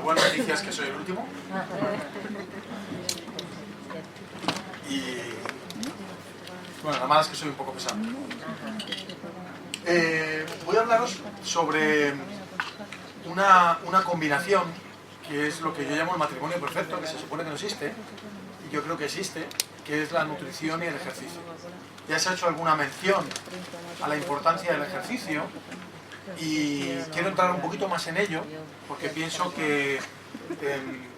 buena noticia es que soy el último. Y bueno, la mala es que soy un poco pesado. Voy a hablaros sobre una combinación que es lo que yo llamo el matrimonio perfecto, que se supone que no existe, y yo creo que existe, que es la nutrición y el ejercicio. Ya se ha hecho alguna mención a la importancia del ejercicio y quiero entrar un poquito más en ello porque pienso que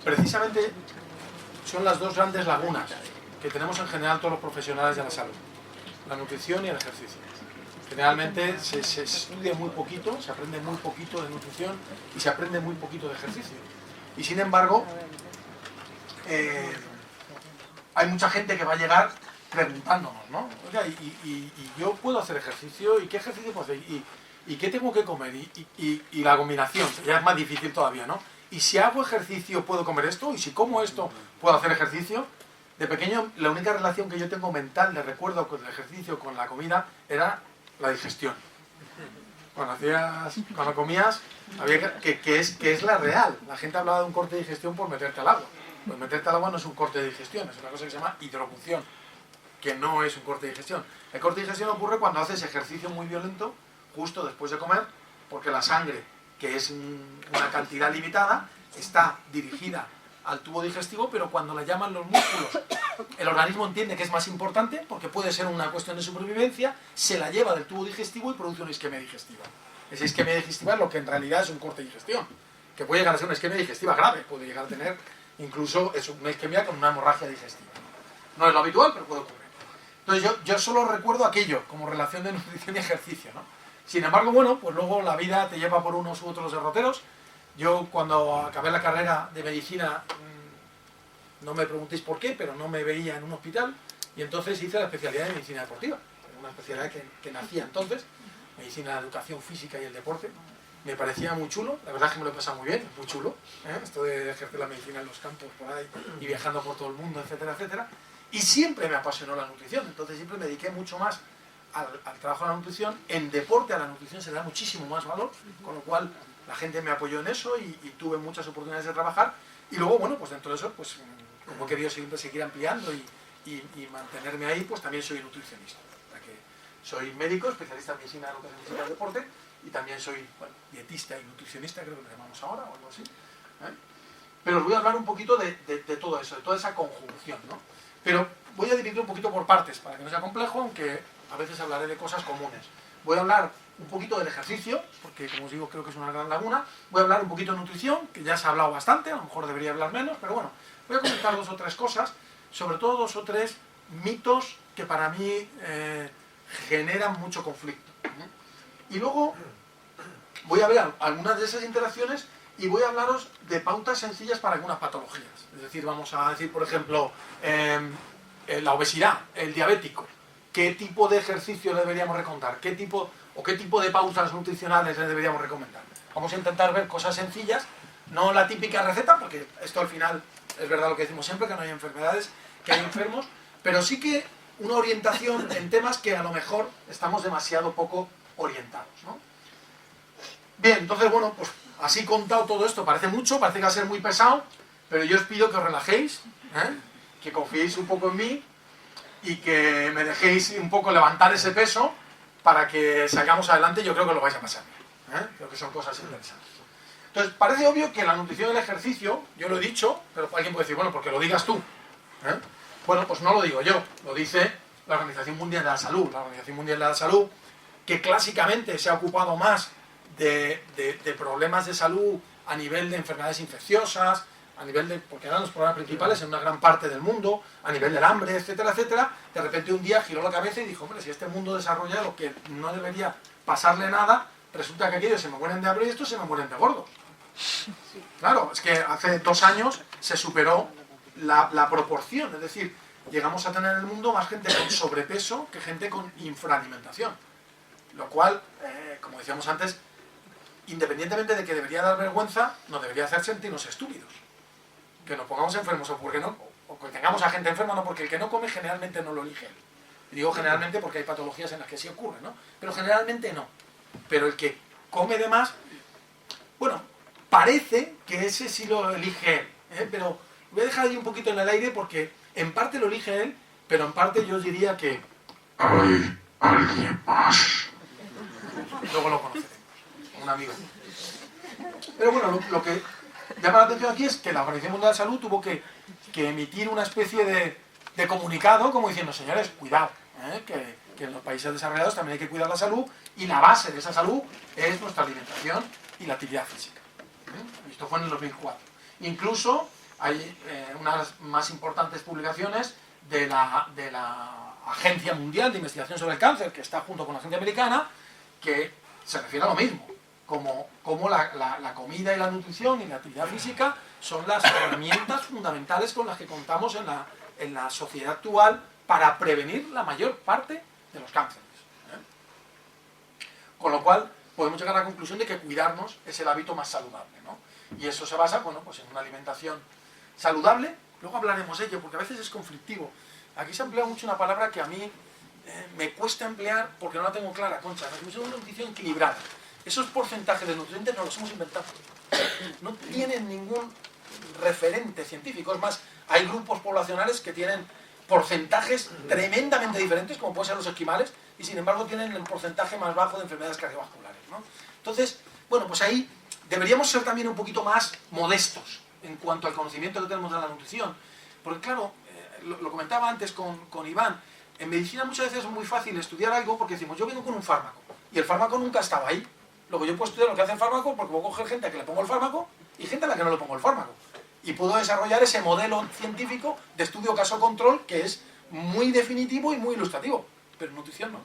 precisamente son las dos grandes lagunas que tenemos en general todos los profesionales de la salud: la nutrición y el ejercicio. Generalmente se estudia muy poquito, se aprende muy poquito de nutrición y se aprende muy poquito de ejercicio. Y sin embargo, hay mucha gente que va a llegar preguntándonos, ¿no? Oiga, y yo puedo hacer ejercicio, ¿y qué ejercicio puedo hacer? ¿Y qué tengo que comer? Y la combinación, ya es más difícil todavía, ¿no? ¿Y si hago ejercicio puedo comer esto? ¿Y si como esto puedo hacer ejercicio? De pequeño, la única relación que yo tengo mental de recuerdo con el ejercicio, con la comida, era la digestión. Cuando comías, había que es la real. La gente hablaba de un corte de digestión por meterte al agua. Pues meterte al agua no es un corte de digestión, es una cosa que se llama hidropunción, que no es un corte de digestión. El corte de digestión ocurre cuando haces ejercicio muy violento justo después de comer, porque la sangre, que es una cantidad limitada, está dirigida al tubo digestivo, pero cuando la llaman los músculos, el organismo entiende que es más importante, porque puede ser una cuestión de supervivencia, se la lleva del tubo digestivo y produce una isquemia digestiva. Esa isquemia digestiva es lo que en realidad es un corte de digestión, que puede llegar a ser una isquemia digestiva grave, puede llegar a tener incluso una isquemia con una hemorragia digestiva. No es lo habitual, pero puede ocurrir. Entonces yo solo recuerdo aquello como relación de nutrición y ejercicio, ¿no? Sin embargo, bueno, pues luego la vida te lleva por unos u otros derroteros. Yo cuando acabé la carrera de medicina, no me preguntéis por qué, pero no me veía en un hospital, y entonces hice la especialidad de medicina deportiva, una especialidad que nacía entonces, medicina de educación física y el deporte. Me parecía muy chulo, la verdad es que me lo he pasado muy bien, muy chulo, esto de ejercer la medicina en los campos por ahí y viajando por todo el mundo, etcétera, etcétera. Y siempre me apasionó la nutrición, entonces siempre me dediqué mucho más al trabajo de la nutrición. En deporte a la nutrición se le da muchísimo más valor, con lo cual la gente me apoyó en eso y tuve muchas oportunidades de trabajar. Y luego, bueno, pues dentro de eso, pues como he querido siempre seguir ampliando y mantenerme ahí, pues también soy nutricionista. O sea que soy médico, especialista en medicina, lo que es medicina del deporte, y también soy, bueno, dietista y nutricionista, creo que lo llamamos ahora, o algo así. Pero os voy a hablar un poquito de todo eso, de toda esa conjunción, ¿no? Pero voy a dividir un poquito por partes, para que no sea complejo, aunque a veces hablaré de cosas comunes. Voy a hablar un poquito del ejercicio, porque como os digo, creo que es una gran laguna. Voy a hablar un poquito de nutrición, que ya se ha hablado bastante, a lo mejor debería hablar menos, pero bueno, voy a comentar dos o tres cosas, sobre todo dos o tres mitos que para mí generan mucho conflicto. Y luego voy a ver algunas de esas interacciones y voy a hablaros de pautas sencillas para algunas patologías. Es decir, vamos a decir, por ejemplo, la obesidad, el diabético. ¿Qué tipo de ejercicio le deberíamos recomendar? ¿Qué tipo de pautas nutricionales le deberíamos recomendar? Vamos a intentar ver cosas sencillas, no la típica receta, porque esto al final es verdad lo que decimos siempre, que no hay enfermedades, que hay enfermos, pero sí que una orientación en temas que a lo mejor estamos demasiado poco orientados, ¿no? Bien, entonces, bueno, pues así contado todo esto, parece mucho, parece que va a ser muy pesado, pero yo os pido que os relajéis, que confiéis un poco en mí y que me dejéis un poco levantar ese peso para que salgamos adelante. Yo creo que lo vais a pasar bien, creo que son cosas interesantes. Entonces, parece obvio que la nutrición y el ejercicio, yo lo he dicho, pero alguien puede decir, bueno, porque lo digas tú. Bueno, pues no lo digo yo, lo dice la Organización Mundial de la Salud. La Organización Mundial de la Salud, que clásicamente se ha ocupado más de problemas de salud a nivel de enfermedades infecciosas, a nivel de, porque eran los problemas principales en una gran parte del mundo, a nivel del hambre, etcétera, etcétera. De repente un día giró la cabeza y dijo, hombre, si este mundo desarrolla lo que no debería pasarle nada, resulta que aquellos se me mueren de hambre y estos se me mueren de gordos. Claro, es que hace 2 años se superó la proporción, es decir, llegamos a tener en el mundo más gente con sobrepeso que gente con infraalimentación. Lo cual, como decíamos antes, independientemente de que debería dar vergüenza, nos debería hacer sentirnos estúpidos. Que nos pongamos enfermos o porque no, o que tengamos a gente enferma, no, porque el que no come generalmente no lo elige él. Y digo generalmente porque hay patologías en las que sí ocurre, ¿no? Pero generalmente no. Pero el que come de más, bueno, parece que ese sí lo elige él, pero voy a dejar ahí un poquito en el aire porque en parte lo elige él, pero en parte yo diría que hay alguien más. Luego lo conoceremos, un amigo. Pero bueno, lo que llama la atención aquí es que la Organización Mundial de la Salud tuvo que emitir una especie de comunicado como diciendo, señores, cuidado, que en los países desarrollados también hay que cuidar la salud y la base de esa salud es nuestra alimentación y la actividad física. Esto fue en el 2004. Incluso hay unas más importantes publicaciones de la Agencia Mundial de Investigación sobre el Cáncer, que está junto con la Agencia Americana, que se refiere a lo mismo, como la comida y la nutrición y la actividad física son las herramientas fundamentales con las que contamos en la sociedad actual para prevenir la mayor parte de los cánceres. Con lo cual, podemos llegar a la conclusión de que cuidarnos es el hábito más saludable, ¿no? Y eso se basa, bueno, pues en una alimentación saludable. Luego hablaremos de ello, porque a veces es conflictivo. Aquí se emplea mucho una palabra que a mí me cuesta emplear porque no la tengo clara, Concha. Es una nutrición equilibrada. Esos porcentajes de nutrientes no los hemos inventado. No tienen ningún referente científico. Es más, hay grupos poblacionales que tienen porcentajes tremendamente diferentes, como pueden ser los esquimales, y sin embargo tienen el porcentaje más bajo de enfermedades cardiovasculares, ¿no? Entonces, bueno, pues ahí deberíamos ser también un poquito más modestos en cuanto al conocimiento que tenemos de la nutrición. Porque claro, lo comentaba antes con Iván, en medicina muchas veces es muy fácil estudiar algo porque decimos, yo vengo con un fármaco, y el fármaco nunca estaba ahí. Luego yo puedo estudiar lo que hace el fármaco porque puedo coger gente a que le pongo el fármaco y gente a la que no le pongo el fármaco. Y puedo desarrollar ese modelo científico de estudio caso-control que es muy definitivo y muy ilustrativo. Pero en nutrición no.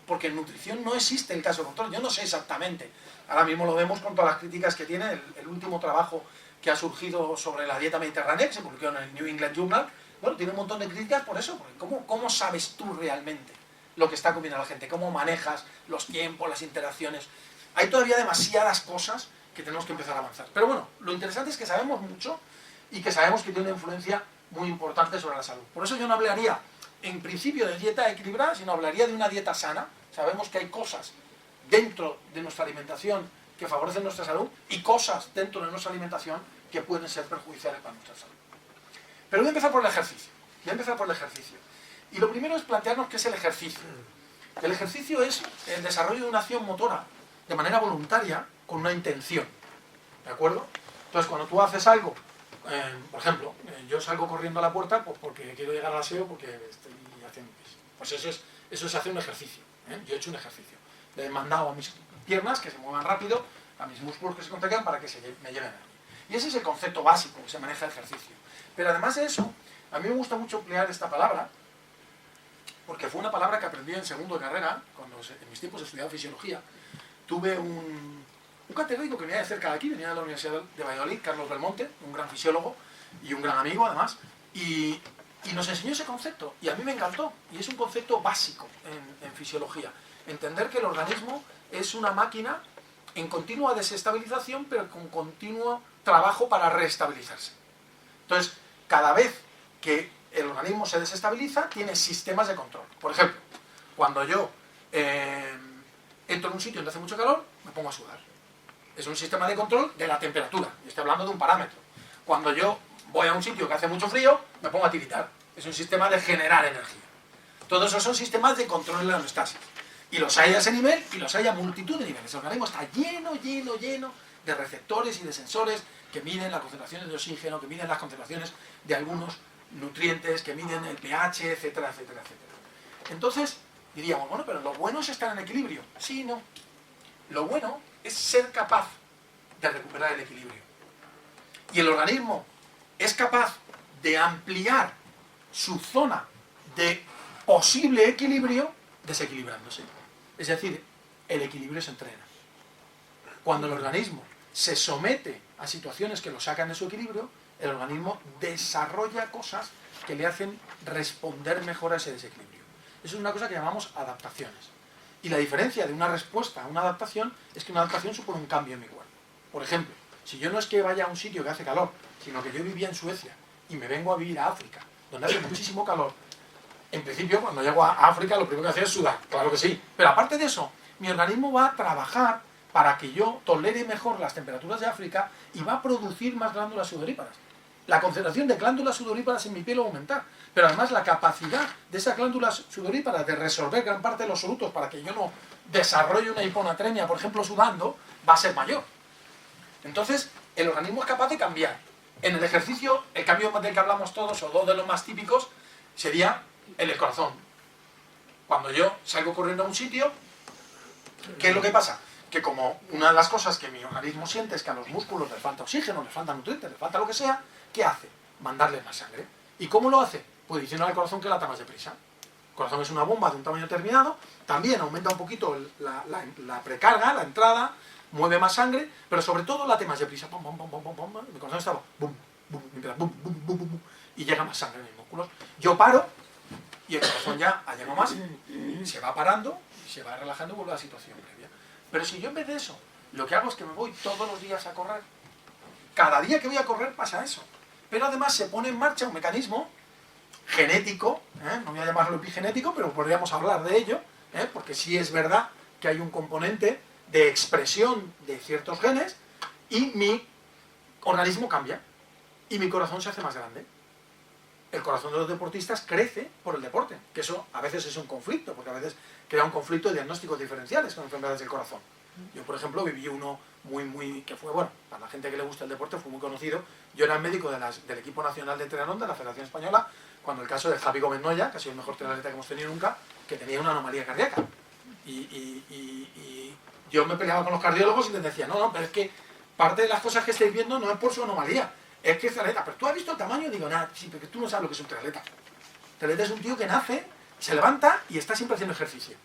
Porque en nutrición no existe el caso-control. Yo no sé exactamente. Ahora mismo lo vemos con todas las críticas que tiene el último trabajo que ha surgido sobre la dieta mediterránea, que se publicó en el New England Journal. Bueno, tiene un montón de críticas por eso. Porque ¿cómo sabes tú realmente lo que está comiendo la gente? ¿Cómo manejas los tiempos, las interacciones? Hay todavía demasiadas cosas que tenemos que empezar a avanzar. Pero bueno, lo interesante es que sabemos mucho y que sabemos que tiene una influencia muy importante sobre la salud. Por eso yo no hablaría en principio de dieta equilibrada, sino hablaría de una dieta sana. Sabemos que hay cosas dentro de nuestra alimentación que favorecen nuestra salud y cosas dentro de nuestra alimentación que pueden ser perjudiciales para nuestra salud. Pero voy a empezar por el ejercicio. Y lo primero es plantearnos qué es el ejercicio. El ejercicio es el desarrollo de una acción motora de manera voluntaria con una intención. ¿De acuerdo? Entonces, cuando tú haces algo, por ejemplo, yo salgo corriendo a la puerta pues porque quiero llegar al aseo porque estoy haciendo pis. Pues eso es hacer un ejercicio. Yo he hecho un ejercicio. Le he mandado a mis piernas que se muevan rápido, a mis músculos que se contraigan para que me lleven a mí. Y ese es el concepto básico que se maneja el ejercicio. Pero además de eso, a mí me gusta mucho emplear esta palabra porque fue una palabra que aprendí en segundo de carrera, cuando en mis tiempos estudiaba fisiología. Tuve un catedrático que venía de cerca de aquí, venía de la Universidad de Valladolid, Carlos Belmonte, un gran fisiólogo y un gran amigo además, y nos enseñó ese concepto, y a mí me encantó, y es un concepto básico en fisiología. Entender que el organismo es una máquina en continua desestabilización, pero con continuo trabajo para reestabilizarse. Entonces, cada vez que el organismo se desestabiliza, tiene sistemas de control. Por ejemplo, cuando yo entro en un sitio donde hace mucho calor, me pongo a sudar. Es un sistema de control de la temperatura. Y estoy hablando de un parámetro. Cuando yo voy a un sitio que hace mucho frío, me pongo a tiritar. Es un sistema de generar energía. Todos esos son sistemas de control de la homeostasis. Y los hay a ese nivel y los hay a multitud de niveles. El organismo está lleno de receptores y de sensores que miden las concentraciones de oxígeno, que miden las concentraciones de algunos nutrientes, que miden el pH, etcétera, etcétera, etcétera. Entonces, diríamos, bueno, pero lo bueno es estar en equilibrio. Sí, no. Lo bueno es ser capaz de recuperar el equilibrio. Y el organismo es capaz de ampliar su zona de posible equilibrio desequilibrándose. Es decir, el equilibrio se entrena. Cuando el organismo se somete a situaciones que lo sacan de su equilibrio, el organismo desarrolla cosas que le hacen responder mejor a ese desequilibrio. Eso es una cosa que llamamos adaptaciones. Y la diferencia de una respuesta a una adaptación es que una adaptación supone un cambio en mi cuerpo. Por ejemplo, si yo no es que vaya a un sitio que hace calor, sino que yo vivía en Suecia y me vengo a vivir a África, donde hace muchísimo calor, en principio, cuando llego a África, lo primero que hacía es sudar, claro que sí. Pero aparte de eso, mi organismo va a trabajar para que yo tolere mejor las temperaturas de África y va a producir más glándulas sudoríparas. La concentración de glándulas sudoríparas en mi piel va a aumentar, pero además la capacidad de esas glándulas sudoríparas de resolver gran parte de los solutos para que yo no desarrolle una hiponatremia, por ejemplo, sudando, va a ser mayor. Entonces, el organismo es capaz de cambiar. En el ejercicio, el cambio del que hablamos todos, o dos de los más típicos, sería el del corazón. Cuando yo salgo corriendo a un sitio, ¿qué es lo que pasa? Que como una de las cosas que mi organismo siente es que a los músculos les falta oxígeno, les falta nutrientes, les falta lo que sea, ¿qué hace? Mandarles más sangre. ¿Y cómo lo hace? Pues diciendo al corazón que lata más deprisa. El corazón es una bomba de un tamaño determinado, también aumenta un poquito la precarga, la entrada, mueve más sangre, pero sobre todo late más deprisa. Pum, pum, pum, pum, pum, pum. Mi corazón estaba bum, bum, bum, bum, bum, bum, y llega más sangre en mis músculos. Yo paro y el corazón ya ha llegado más, se va parando, se va relajando y vuelve a la situación previa. Pero si yo en vez de eso, lo que hago es que me voy todos los días a correr, cada día que voy a correr pasa eso. Pero además se pone en marcha un mecanismo genético, no voy a llamarlo epigenético, pero podríamos hablar de ello, porque sí es verdad que hay un componente de expresión de ciertos genes y mi organismo cambia y mi corazón se hace más grande. El corazón de los deportistas crece por el deporte, que eso a veces es un conflicto, porque a veces crea un conflicto de diagnósticos diferenciales con enfermedades del corazón. Yo, por ejemplo, viví uno que fue, bueno, para la gente que le gusta el deporte fue muy conocido. Yo era el médico del equipo nacional de triatlón de la Federación Española, cuando el caso de Javi Gómez Noya, que ha sido el mejor triatleta que hemos tenido nunca, que tenía una anomalía cardíaca. Y yo me peleaba con los cardiólogos y les decía, no, pero es que parte de las cosas que estáis viendo no es por su anomalía, es que es triatleta. Pero tú has visto el tamaño, digo, nada, sí, porque tú no sabes lo que es un triatleta. Triatleta es un tío que nace, se levanta y está siempre haciendo ejercicio.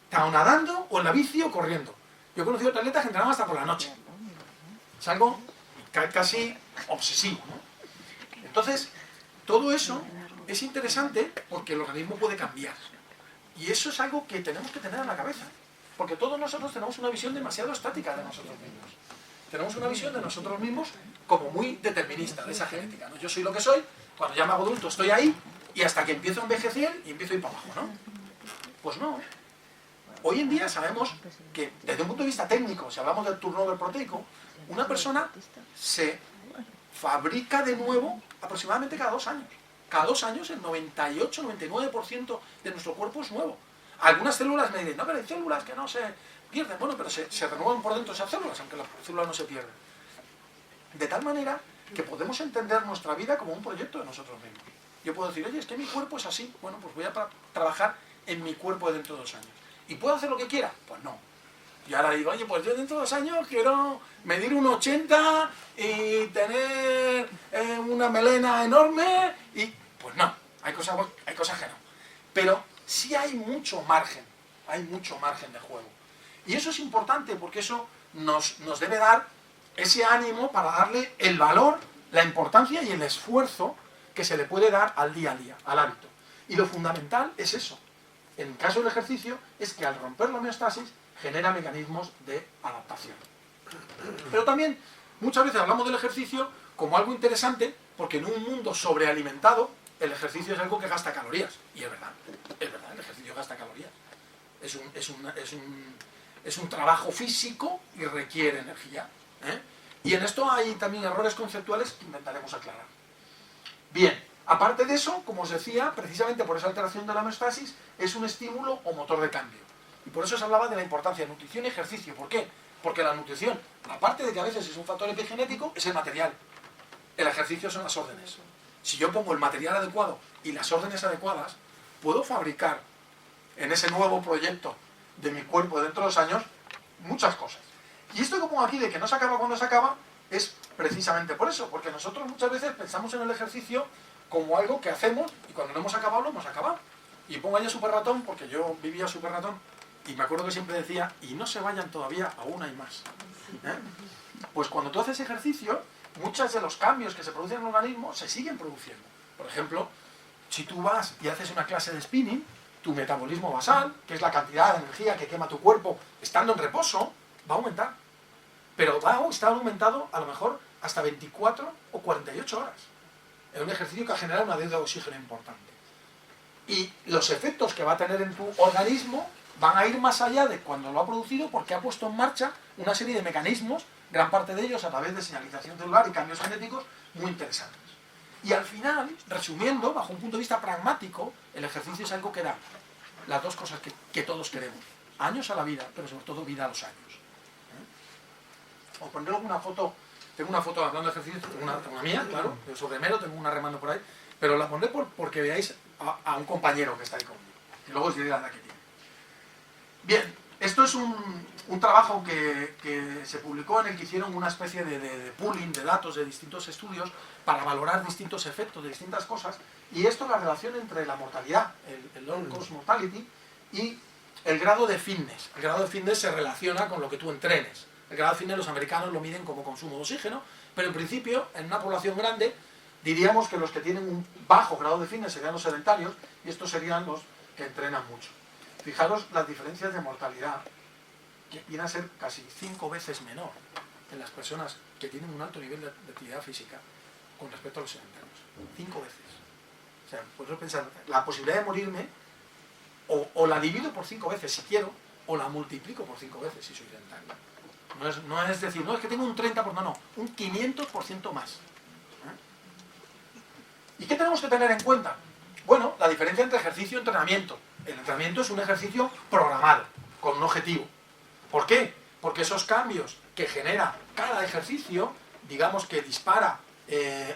Está o nadando, o en la bici, o corriendo. Yo he conocido triatletas que entrenaban hasta por la noche. Es algo casi obsesivo, ¿no? Entonces, todo eso es interesante porque el organismo puede cambiar. Y eso es algo que tenemos que tener en la cabeza. Porque todos nosotros tenemos una visión demasiado estática de nosotros mismos. Tenemos una visión de nosotros mismos como muy determinista, de esa genética, ¿no? Yo soy lo que soy, cuando ya me hago adulto estoy ahí, y hasta que empiezo a envejecer y empiezo a ir para abajo, ¿no? Pues no. Hoy en día sabemos que, desde un punto de vista técnico, si hablamos del turnover proteico, una persona se fabrica de nuevo aproximadamente cada 2 años. Cada 2 años el 98-99% de nuestro cuerpo es nuevo. Algunas células me dicen, no, pero hay células que no se pierden. Bueno, pero se renuevan por dentro esas células, aunque las células no se pierden. De tal manera que podemos entender nuestra vida como un proyecto de nosotros mismos. Yo puedo decir, oye, es que mi cuerpo es así. Bueno, pues voy a trabajar en mi cuerpo dentro de 2 años. ¿Y puedo hacer lo que quiera? Pues no. Y ahora digo, oye, pues yo dentro de 2 años quiero medir un 80 y tener una melena enorme y... Pues no, hay cosas que no. Pero sí hay mucho margen de juego. Y eso es importante porque eso nos debe dar ese ánimo para darle el valor, la importancia y el esfuerzo que se le puede dar al día a día, al hábito. Y lo fundamental es eso. En el caso del ejercicio, es que al romper la homeostasis genera mecanismos de adaptación. Pero también muchas veces hablamos del ejercicio como algo interesante porque en un mundo sobrealimentado el ejercicio es algo que gasta calorías. Y es verdad, el ejercicio gasta calorías. Es un trabajo físico y requiere energía. Y en esto hay también errores conceptuales que intentaremos aclarar. Bien, aparte de eso, como os decía, precisamente por esa alteración de la homeostasis, es un estímulo o motor de cambio. Y por eso se hablaba de la importancia de nutrición y ejercicio. ¿Por qué? Porque la nutrición, aparte de que a veces es un factor epigenético, es el material. El ejercicio son las órdenes. Si yo pongo el material adecuado y las órdenes adecuadas, puedo fabricar en ese nuevo proyecto de mi cuerpo dentro de 2 años muchas cosas. Y esto que pongo aquí de que no se acaba cuando se acaba es precisamente por eso, porque nosotros muchas veces pensamos en el ejercicio como algo que hacemos y cuando lo hemos acabado, lo hemos acabado. Y pongo ahí a Super Ratón, porque yo vivía Super Ratón, y me acuerdo que siempre decía, y no se vayan todavía, aún hay más. Pues cuando tú haces ejercicio, muchos de los cambios que se producen en el organismo se siguen produciendo. Por ejemplo, si tú vas y haces una clase de spinning, tu metabolismo basal, que es la cantidad de energía que quema tu cuerpo estando en reposo, va a aumentar. Pero va a estar aumentado a lo mejor hasta 24 o 48 horas. Es un ejercicio que genera una deuda de oxígeno importante. Y los efectos que va a tener en tu organismo van a ir más allá de cuando lo ha producido porque ha puesto en marcha una serie de mecanismos, gran parte de ellos a través de señalización celular y cambios genéticos muy interesantes. Y al final, resumiendo, bajo un punto de vista pragmático, el ejercicio es algo que da las dos cosas que todos queremos. Años a la vida, pero sobre todo vida a los años. Os pondré una foto, tengo una foto hablando de ejercicio, una mía, claro, sobre Mero, tengo una remando por ahí, pero la pondré porque veáis a un compañero que está ahí conmigo. Y luego os diré la edad que tiene. Bien, esto es un trabajo que se publicó en el que hicieron una especie de pooling de datos de distintos estudios para valorar distintos efectos de distintas cosas, y esto es la relación entre la mortalidad, el long course mortality, y el grado de fitness. El grado de fitness se relaciona con lo que tú entrenes. El grado de fitness los americanos lo miden como consumo de oxígeno, pero en principio, en una población grande, diríamos que los que tienen un bajo grado de fitness serían los sedentarios, y estos serían los que entrenan mucho. Fijaros las diferencias de mortalidad, que viene a ser casi 5 veces menor en las personas que tienen un alto nivel de actividad física con respecto a los sedentarios. 5 veces. O sea, puedo pensar, la posibilidad de morirme o la divido por 5 veces si quiero, o la multiplico por 5 veces si soy sedentario. No es decir, no, es que tengo un 30%, no, un 500% más. ¿Y qué tenemos que tener en cuenta? Bueno, la diferencia entre ejercicio y entrenamiento. El entrenamiento es un ejercicio programado, con un objetivo. ¿Por qué? Porque esos cambios que genera cada ejercicio, digamos que dispara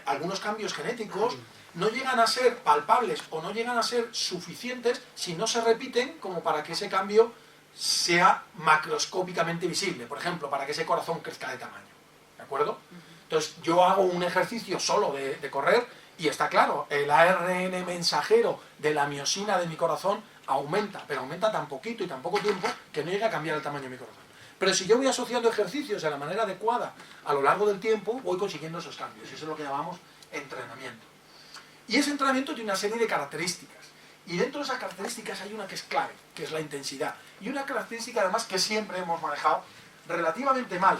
algunos cambios genéticos, no llegan a ser palpables o no llegan a ser suficientes si no se repiten como para que ese cambio sea macroscópicamente visible. Por ejemplo, para que ese corazón crezca de tamaño. ¿De acuerdo? Entonces, yo hago un ejercicio solo de correr y está claro, el ARN mensajero de la miosina de mi corazón aumenta, pero aumenta tan poquito y tan poco tiempo que no llega a cambiar el tamaño de mi corazón. Pero si yo voy asociando ejercicios de la manera adecuada a lo largo del tiempo, voy consiguiendo esos cambios. Eso es lo que llamamos entrenamiento. Y ese entrenamiento tiene una serie de características. Y dentro de esas características hay una que es clave, que es la intensidad. Y una característica además que siempre hemos manejado relativamente mal.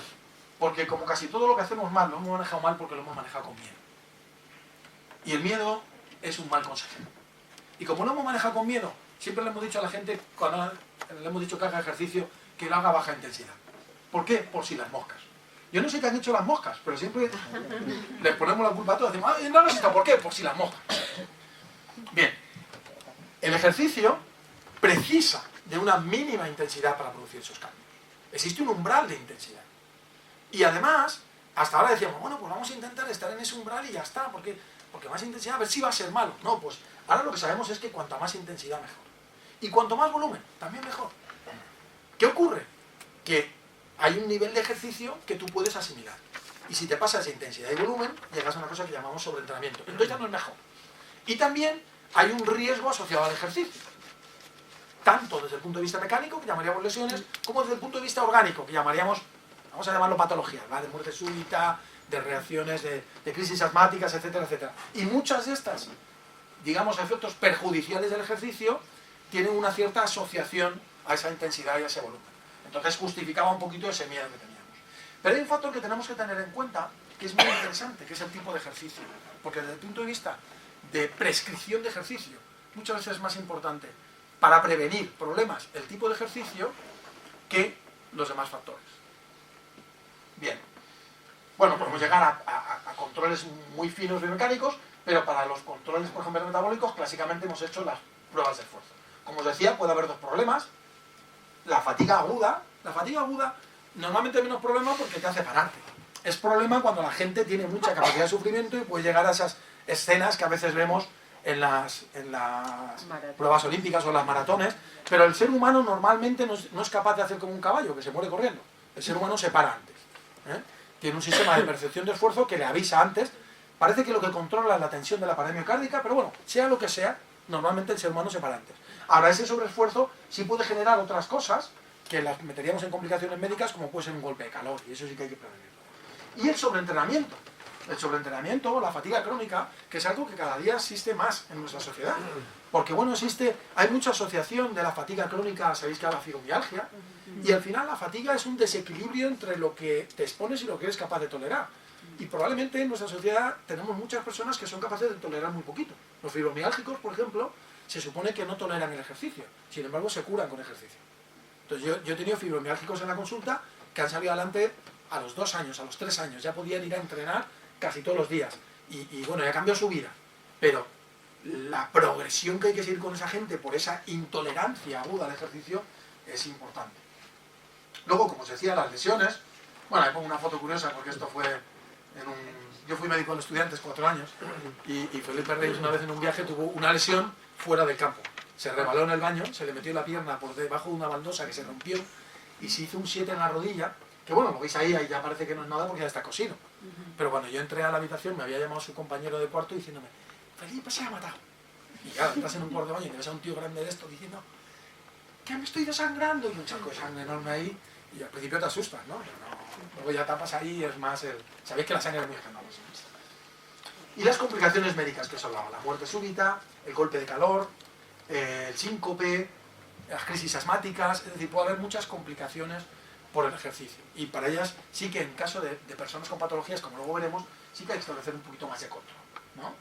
Porque como casi todo lo que hacemos mal, lo hemos manejado mal porque lo hemos manejado con miedo. Y el miedo es un mal consejero. Y como lo hemos manejado con miedo, siempre le hemos dicho a la gente, cuando le hemos dicho que haga ejercicio, que lo haga a baja intensidad. ¿Por qué? Por si las moscas. Yo no sé qué han hecho las moscas, pero siempre les ponemos la culpa a todos. Decimos, no necesito, ¿por qué? Por si las moscas. Bien, el ejercicio precisa de una mínima intensidad para producir esos cambios. Existe un umbral de intensidad. Y además, hasta ahora decíamos, bueno, pues vamos a intentar estar en ese umbral y ya está, porque más intensidad, a ver si va a ser malo. No, pues ahora lo que sabemos es que cuanta más intensidad, mejor. Y cuanto más volumen, también mejor. ¿Qué ocurre? Que hay un nivel de ejercicio que tú puedes asimilar. Y si te pasas de intensidad y volumen, llegas a una cosa que llamamos sobreentrenamiento. Entonces ya no es mejor. Y también hay un riesgo asociado al ejercicio. Tanto desde el punto de vista mecánico, que llamaríamos lesiones, como desde el punto de vista orgánico, que llamaríamos, vamos a llamarlo patología, ¿vale? De muerte súbita, de reacciones, de crisis asmáticas, etcétera, etcétera. Y muchas de estas, digamos, efectos perjudiciales del ejercicio tienen una cierta asociación a esa intensidad y a ese volumen. Entonces justificaba un poquito ese miedo que teníamos. Pero hay un factor que tenemos que tener en cuenta, que es muy interesante, que es el tipo de ejercicio. Porque desde el punto de vista de prescripción de ejercicio, muchas veces es más importante para prevenir problemas el tipo de ejercicio que los demás factores. Bien. Bueno, podemos llegar a controles muy finos biomecánicos, pero para los controles, por ejemplo, metabólicos, clásicamente hemos hecho las pruebas de esfuerzo. Como os decía, puede haber dos problemas. La fatiga aguda normalmente hay menos problema porque te hace pararte. Es problema cuando la gente tiene mucha capacidad de sufrimiento y puede llegar a esas escenas que a veces vemos en las pruebas olímpicas o en las maratones, pero el ser humano normalmente no es capaz de hacer como un caballo que se muere corriendo. El ser humano se para antes. Tiene un sistema de percepción de esfuerzo que le avisa antes. Parece que lo que controla es la tensión de la pared miocárdica, pero bueno, sea lo que sea, normalmente el ser humano se para antes. Ahora, ese sobreesfuerzo sí puede generar otras cosas que las meteríamos en complicaciones médicas, como puede ser un golpe de calor, y eso sí que hay que prevenirlo. Y el sobreentrenamiento. El sobreentrenamiento o la fatiga crónica, que es algo que cada día existe más en nuestra sociedad. Porque, bueno, hay mucha asociación de la fatiga crónica, sabéis que a la fibromialgia, y al final la fatiga es un desequilibrio entre lo que te expones y lo que eres capaz de tolerar. Y probablemente en nuestra sociedad tenemos muchas personas que son capaces de tolerar muy poquito. Los fibromiálgicos, por ejemplo, se supone que no toleran el ejercicio, sin embargo se curan con ejercicio. Entonces yo he tenido fibromiálgicos en la consulta que han salido adelante a los 2 años, a los 3 años, ya podían ir a entrenar casi todos los días. Y bueno, ya cambió su vida. Pero la progresión que hay que seguir con esa gente por esa intolerancia aguda al ejercicio es importante. Luego, como os decía, las lesiones. Bueno, ahí pongo una foto curiosa porque esto fue en un... Yo fui médico de estudiantes 4 años y Felipe Reyes una vez en un viaje tuvo una lesión fuera del campo. Se rebaló en el baño, se le metió la pierna por debajo de una baldosa que se rompió y se hizo un 7 en la rodilla, que bueno, lo veis ahí ya parece que no es nada porque ya está cosido. Pero cuando yo entré a la habitación me había llamado su compañero de cuarto diciéndome: Felipe se ha matado. Y claro, estás en un cuarto de baño y te ves a un tío grande de esto diciendo: que me estoy desangrando, y un charco de sangre enorme ahí, y al principio te asustas, ¿no? Luego ya tapas ahí y es más el... Sabéis que la sangre es muy escandalosa. Y las complicaciones médicas que os hablaba: la muerte súbita, el golpe de calor, el síncope, las crisis asmáticas, es decir, puede haber muchas complicaciones por el ejercicio. Y para ellas sí que en caso de personas con patologías, como luego veremos, sí que hay que establecer un poquito más de control, ¿no?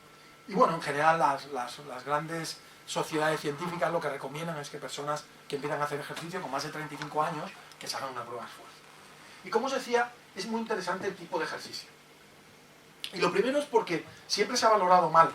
Y bueno, en general las grandes sociedades científicas lo que recomiendan es que personas que empiezan a hacer ejercicio con más de 35 años, que se hagan una prueba de esfuerzo. Y como os decía, es muy interesante el tipo de ejercicio. Y lo primero es porque siempre se ha valorado mal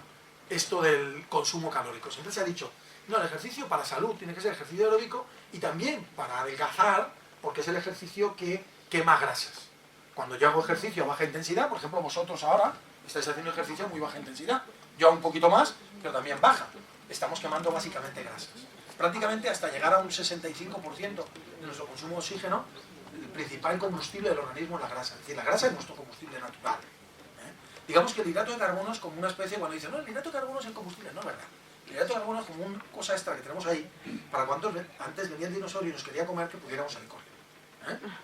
esto del consumo calórico. Siempre se ha dicho: no, el ejercicio para salud tiene que ser ejercicio aeróbico y también para adelgazar, porque es el ejercicio que quema grasas. Cuando yo hago ejercicio a baja intensidad, por ejemplo vosotros ahora estáis haciendo ejercicio a muy baja intensidad, yo un poquito más, pero también baja. Estamos quemando básicamente grasas. Prácticamente hasta llegar a un 65% de nuestro consumo de oxígeno, el principal combustible del organismo es la grasa. Es decir, la grasa es nuestro combustible natural. Digamos que el hidrato de carbono es como una especie, cuando dicen: no, el hidrato de carbono es el combustible. No es verdad. El hidrato de carbono es como una cosa extra que tenemos ahí para cuando antes venía el dinosaurio y nos quería comer, que pudiéramos salir corriendo.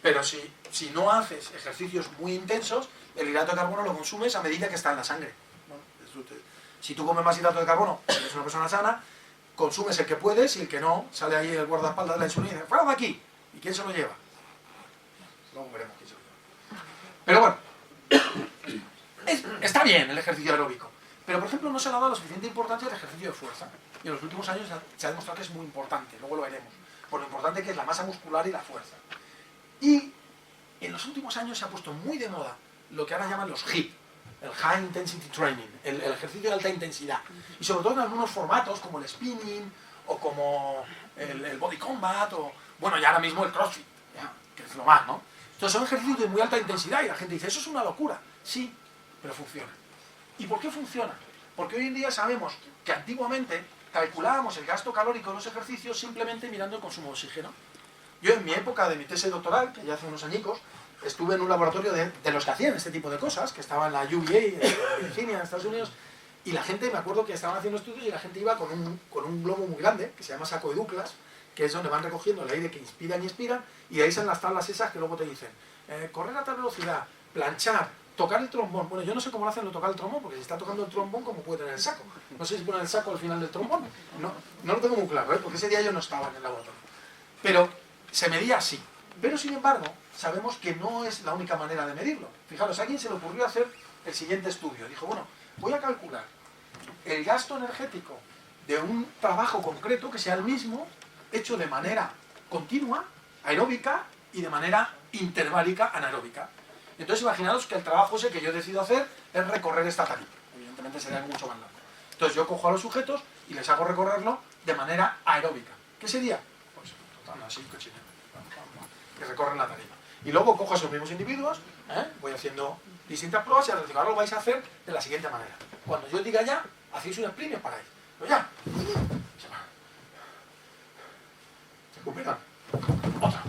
Pero si no haces ejercicios muy intensos, el hidrato de carbono lo consumes a medida que está en la sangre. Si tú comes más hidrato de carbono, eres una persona sana, consumes el que puedes y el que no, sale ahí el guardaespaldas de la insulina y dice: ¡fuera de aquí! ¿Y quién se lo lleva? Luego veremos quién se lo lleva. Pero bueno, está bien el ejercicio aeróbico, pero por ejemplo no se le ha dado la suficiente importancia al ejercicio de fuerza. Y en los últimos años se ha demostrado que es muy importante, luego lo veremos, por lo importante que es la masa muscular y la fuerza. Y en los últimos años se ha puesto muy de moda lo que ahora llaman los HIIT, el High Intensity Training, el ejercicio de alta intensidad. Y sobre todo en algunos formatos como el spinning o como el body combat o, bueno, ya ahora mismo el crossfit, ya, que es lo más, ¿no? Entonces son ejercicios de muy alta intensidad y la gente dice: eso es una locura. Sí, pero funciona. ¿Y por qué funciona? Porque hoy en día sabemos que antiguamente calculábamos el gasto calórico de los ejercicios simplemente mirando el consumo de oxígeno. Yo en mi época de mi tesis doctoral, que ya hace unos añicos, estuve en un laboratorio de los que hacían este tipo de cosas, que estaba en la UVA, en Virginia, en Estados Unidos, y la gente, me acuerdo que estaban haciendo estudios y la gente iba con un globo muy grande, que se llama saco de Douglas, que es donde van recogiendo el aire que inspiran y expiran, y de ahí salen las tablas esas que luego te dicen: correr a tal velocidad, planchar, tocar el trombón. Bueno, yo no sé cómo lo hacen lo tocar el trombón, porque si está tocando el trombón, ¿cómo puede tener el saco? No sé si ponen el saco al final del trombón. No lo tengo muy claro, porque ese día yo no estaba en el laboratorio. Pero se medía así. Pero sin embargo, sabemos que no es la única manera de medirlo. Fijaros, a alguien se le ocurrió hacer el siguiente estudio. Dijo: bueno, voy a calcular el gasto energético de un trabajo concreto que sea el mismo, hecho de manera continua, aeróbica, y de manera interválica, anaeróbica. Entonces imaginaos que el trabajo ese que yo decido hacer es recorrer esta tarima. Evidentemente sería mucho más largo. Entonces yo cojo a los sujetos y les hago recorrerlo de manera aeróbica. ¿Qué sería? Pues así, cochinero, que recorren la tarima. Y luego cojo a esos mismos individuos, voy haciendo distintas pruebas y les digo: ahora lo vais a hacer de la siguiente manera. Cuando yo diga ya, hacéis un sprint y os paráis. Pero ya. Se recuperan. Otra.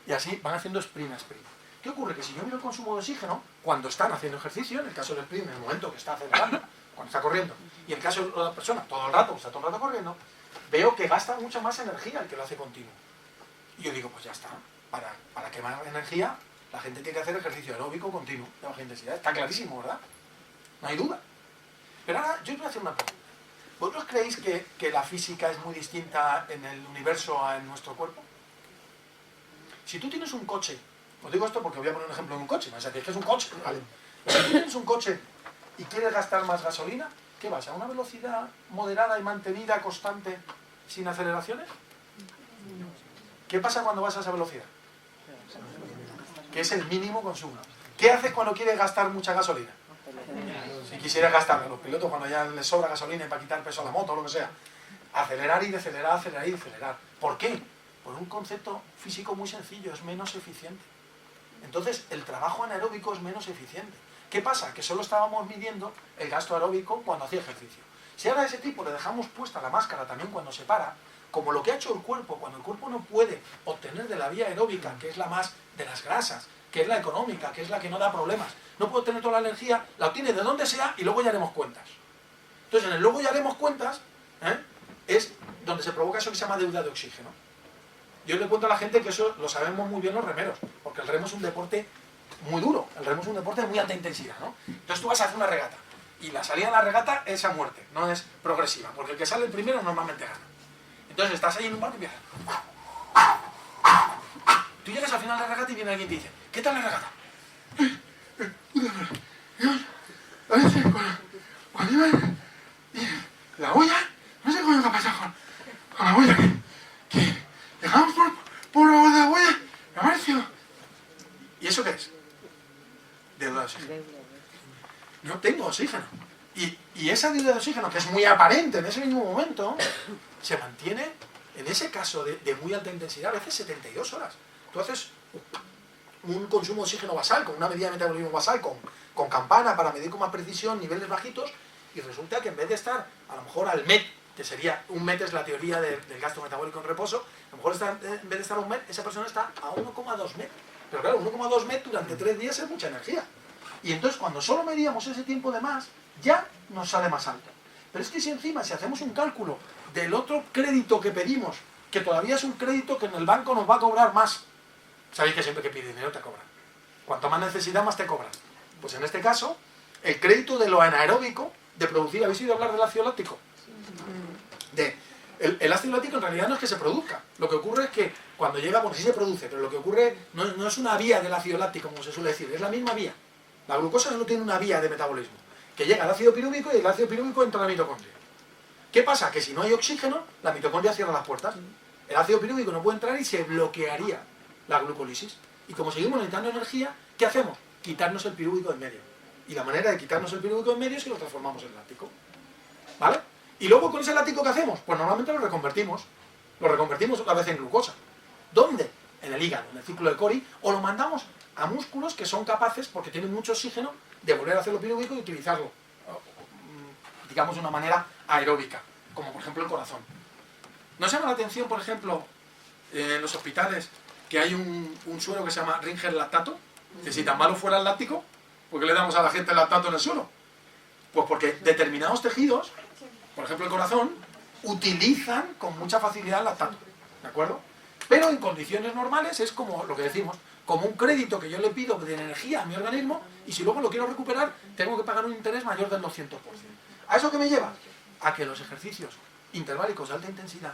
Y así van haciendo sprint a sprint. ¿Qué ocurre? Que si yo miro el consumo de oxígeno, cuando están haciendo ejercicio, en el caso del sprint, en el momento que está acelerando, cuando está corriendo, y en el caso de la persona, todo el rato, está todo el rato corriendo, veo que gasta mucha más energía el que lo hace continuo. Y yo digo: pues ya está, para quemar energía, la gente tiene que hacer ejercicio aeróbico continuo, de baja intensidad. Está clarísimo, ¿verdad? No hay duda. Pero ahora yo os voy a hacer una pregunta. ¿Vosotros creéis que la física es muy distinta en el universo a en nuestro cuerpo? Si tú tienes un coche, os digo esto porque voy a poner un ejemplo de un coche, o sea, que es un coche, ¿vale? Si tú tienes un coche y quieres gastar más gasolina, ¿qué vas? ¿A una velocidad moderada y mantenida, constante, sin aceleraciones? ¿Qué pasa cuando vas a esa velocidad? Que es el mínimo consumo. ¿Qué haces cuando quieres gastar mucha gasolina? Si quisieras gastarla, los pilotos cuando ya les sobra gasolina para quitar peso a la moto o lo que sea, acelerar y decelerar, acelerar y decelerar. ¿Por qué? Por un concepto físico muy sencillo, es menos eficiente. Entonces, el trabajo anaeróbico es menos eficiente. ¿Qué pasa? Que solo estábamos midiendo el gasto aeróbico cuando hacía ejercicio. Si ahora a ese tipo le dejamos puesta la máscara también cuando se para, como lo que ha hecho el cuerpo, cuando el cuerpo no puede obtener de la vía aeróbica, que es la más de las grasas, que es la económica, que es la que no da problemas, no puede obtener toda la energía, la obtiene de donde sea y luego ya haremos cuentas. Entonces, en el luego ya haremos cuentas, es donde se provoca eso que se llama deuda de oxígeno. Yo le cuento a la gente que eso lo sabemos muy bien los remeros, porque el remo es un deporte muy duro, el remo es un deporte de muy alta intensidad, ¿no? Entonces tú vas a hacer una regata, y la salida de la regata es a muerte, no es progresiva, porque el que sale el primero normalmente gana. Entonces estás ahí en un barco y empiezas. Tú llegas al final de la regata y viene alguien y te dice, ¿qué tal la regata? A veces cuando iba en la olla, no sé cómo me ha pasado con la olla, que dejamos por la de la olla, me ha parecido. ¿Y eso qué es? Deuda de oxígeno. No tengo oxígeno. Y esa deuda de oxígeno, que es muy aparente en ese mismo momento, se mantiene, en ese caso de muy alta intensidad, a veces 72 horas. Tú haces un consumo de oxígeno basal, con una medida de metabolismo basal, con campana para medir con más precisión niveles bajitos, y resulta que en vez de estar a lo mejor al MET, que sería, un MET es la teoría del gasto metabólico en reposo, a lo mejor en vez de estar a un MET, esa persona está a 1,2 MET. Pero claro, 1,2 MET durante 3 días es mucha energía. Y entonces cuando solo medíamos ese tiempo de más, ya nos sale más alto. Pero es que si encima, si hacemos un cálculo del otro crédito que pedimos, que todavía es un crédito que en el banco nos va a cobrar más, sabéis que siempre que pides dinero te cobran. Cuanto más necesidad, más te cobran. Pues en este caso, el crédito de lo anaeróbico, de producir, ¿habéis oído hablar del ácido láctico? El ácido láctico en realidad no es que se produzca. Lo que ocurre es que cuando llega, bueno, sí se produce, pero lo que ocurre no es una vía del ácido láctico, como se suele decir, es la misma vía. La glucosa no tiene una vía de metabolismo, que llega al ácido pirúvico y el ácido pirúvico entra a la mitocondria. ¿Qué pasa? Que si no hay oxígeno, la mitocondria cierra las puertas. El ácido pirúvico no puede entrar y se bloquearía la glucólisis. Y como seguimos necesitando energía, ¿qué hacemos? Quitarnos el pirúvico en medio. Y la manera de quitarnos el pirúvico en medio es que lo transformamos en láctico. ¿Vale? Y luego con ese láctico, ¿qué hacemos? Pues normalmente lo reconvertimos. Lo reconvertimos otra vez en glucosa. ¿Dónde? En el hígado, en el ciclo de Cori, o lo mandamos a músculos que son capaces, porque tienen mucho oxígeno, de volver a hacerlo pirúvico y utilizarlo, digamos, de una manera aeróbica, como por ejemplo el corazón. ¿Nos llama la atención, por ejemplo, en los hospitales, que hay un suero que se llama Ringer lactato? Que si tan malo fuera el láctico, ¿por qué le damos a la gente el lactato en el suelo? Pues porque determinados tejidos, por ejemplo el corazón, utilizan con mucha facilidad el lactato, ¿de acuerdo? Pero en condiciones normales es como lo que decimos, como un crédito que yo le pido de energía a mi organismo, y si luego lo quiero recuperar, tengo que pagar un interés mayor del 200%. ¿A eso qué me lleva? A que los ejercicios interválicos de alta intensidad,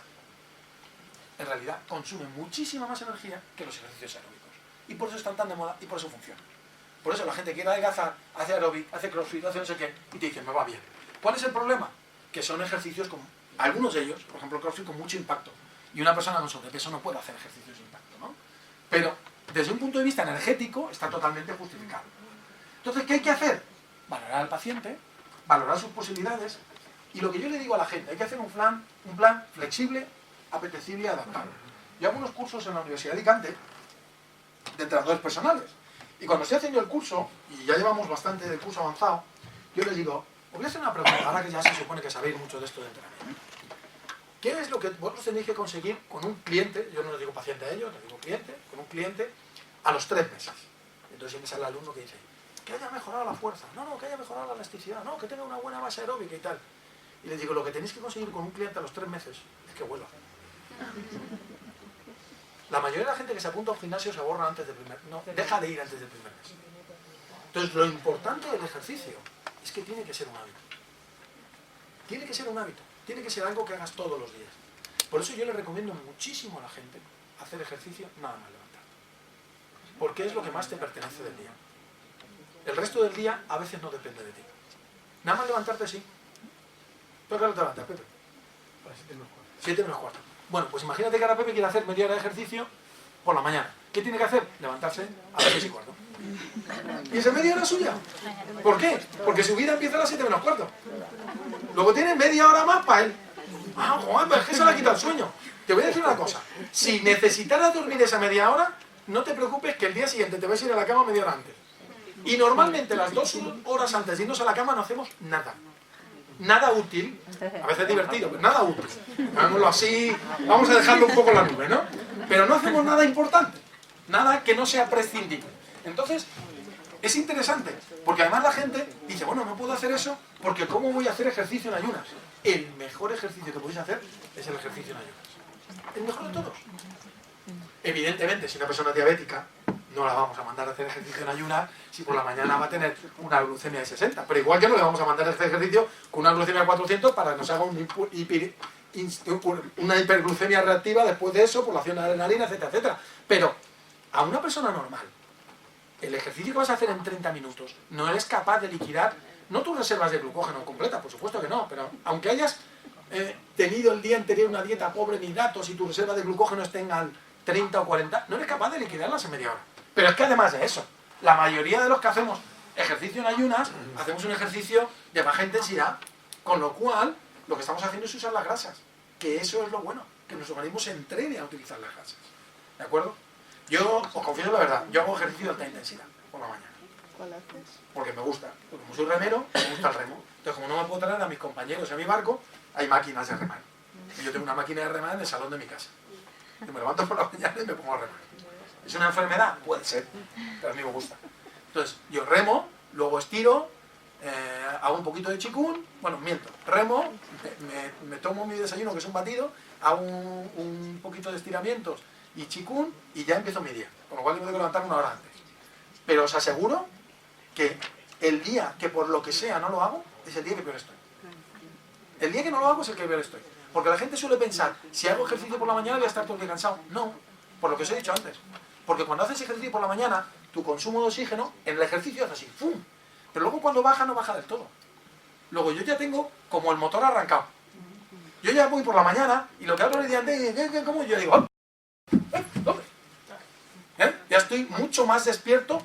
en realidad, consumen muchísima más energía que los ejercicios aeróbicos. Y por eso están tan de moda y por eso funcionan. Por eso la gente quiere adelgazar, hace aeróbic, hace crossfit, hace no sé qué, y te dicen, me va bien. ¿Cuál es el problema? Que son ejercicios, con algunos de ellos, por ejemplo el crossfit, con mucho impacto. Y una persona con sobrepeso no puede hacer ejercicios de impacto, ¿no? Pero desde un punto de vista energético está totalmente justificado. Entonces, ¿qué hay que hacer? Valorar al paciente, valorar sus posibilidades, y lo que yo le digo a la gente, hay que hacer un plan flexible, apetecible y adaptable. Yo hago unos cursos en la Universidad de Alicante de entrenadores personales, y cuando estoy haciendo el curso, y ya llevamos bastante del curso avanzado, yo les digo, os voy a hacer una pregunta, ahora que ya se supone que sabéis mucho de esto de entrenamiento. ¿Qué es lo que vosotros tenéis que conseguir con un cliente? Yo no les digo paciente a ellos, les digo cliente, con un cliente a los 3 meses. Entonces siempre sale el alumno que dice, que haya mejorado la fuerza, no, que haya mejorado la elasticidad, no, que tenga una buena base aeróbica y tal. Y les digo, lo que tenéis que conseguir con un cliente a los 3 meses es que vuelva. La mayoría de la gente que se apunta a un gimnasio se borra antes del primer, no, deja de ir antes del primer mes. Entonces lo importante del ejercicio es que tiene que ser un hábito. Tiene que ser un hábito. Tiene que ser algo que hagas todos los días. Por eso yo le recomiendo muchísimo a la gente hacer ejercicio nada más levantar. Porque es lo que más te pertenece del día. El resto del día a veces no depende de ti. Nada más levantarte sí. ¿Tú a qué hora te levantas, Pepe? 7 menos cuarto. Bueno, pues imagínate que ahora Pepe quiere hacer media hora de ejercicio por la mañana. ¿Qué tiene que hacer? Levantarse a las 6:15. ¿Y esa media hora suya? ¿Por qué? Porque su vida empieza a las 7:15. Luego tiene media hora más para él. Ah, Juan, pues es que se le ha quitado el sueño. Te voy a decir una cosa. Si necesitaras dormir esa media hora, no te preocupes que el día siguiente te vas a ir a la cama media hora antes. Y normalmente las 2 horas antes de irnos a la cama no hacemos nada. Nada útil, a veces divertido, pero nada útil. Hagámoslo así, vamos a dejarlo un poco en la nube, ¿no? Pero no hacemos nada importante, nada que no sea prescindible. Entonces, es interesante, porque además la gente dice, bueno, no puedo hacer eso, porque ¿cómo voy a hacer ejercicio en ayunas? El mejor ejercicio que podéis hacer es el ejercicio en ayunas. El mejor de todos. Evidentemente, si una persona es diabética, no la vamos a mandar a hacer ejercicio en ayunas si por la mañana va a tener una glucemia de 60. Pero igual que no le vamos a mandar a hacer ejercicio con una glucemia de 400 para que nos haga una hiperglucemia reactiva después de eso, por la acción de adrenalina, etcétera, etcétera. Pero a una persona normal, el ejercicio que vas a hacer en 30 minutos no eres capaz de liquidar, no tus reservas de glucógeno completas, por supuesto que no, pero aunque hayas tenido el día anterior una dieta pobre en hidratos y tus reservas de glucógeno estén al 30 o 40, no eres capaz de liquidarlas en media hora. Pero es que además de eso, la mayoría de los que hacemos ejercicio en ayunas, hacemos un ejercicio de baja intensidad, con lo cual lo que estamos haciendo es usar las grasas, que eso es lo bueno, que nuestro organismo se entrene a utilizar las grasas. ¿De acuerdo? Yo os confieso la verdad, yo hago ejercicio de alta intensidad por la mañana. ¿Cuál haces? Porque me gusta, porque como soy remero, me gusta el remo. Entonces, como no me puedo traer a mis compañeros en mi barco, hay máquinas de remar. Y yo tengo una máquina de remar en el salón de mi casa. Yo me levanto por la mañana y me pongo a remar. ¿Es una enfermedad? Puede ser, pero a mí me gusta. Entonces, yo remo, luego estiro, hago un poquito de chikun, bueno, miento, remo, me tomo mi desayuno, que es un batido, hago un poquito de estiramientos y chikun, y ya empiezo mi día. Con lo cual tengo que levantarme una hora antes. Pero os aseguro que el día que por lo que sea no lo hago, es el día que peor estoy. El día que no lo hago es el que peor estoy. Porque la gente suele pensar, si hago ejercicio por la mañana voy a estar todo el día cansado. No, por lo que os he dicho antes. Porque cuando haces ejercicio por la mañana, tu consumo de oxígeno en el ejercicio es así, ¡fum! Pero luego cuando baja, no baja del todo. Luego yo ya tengo como el motor arrancado. Yo ya voy por la mañana y lo que hablo el día antes, ¿cómo? Yo digo, ¿dónde? Ya estoy mucho más despierto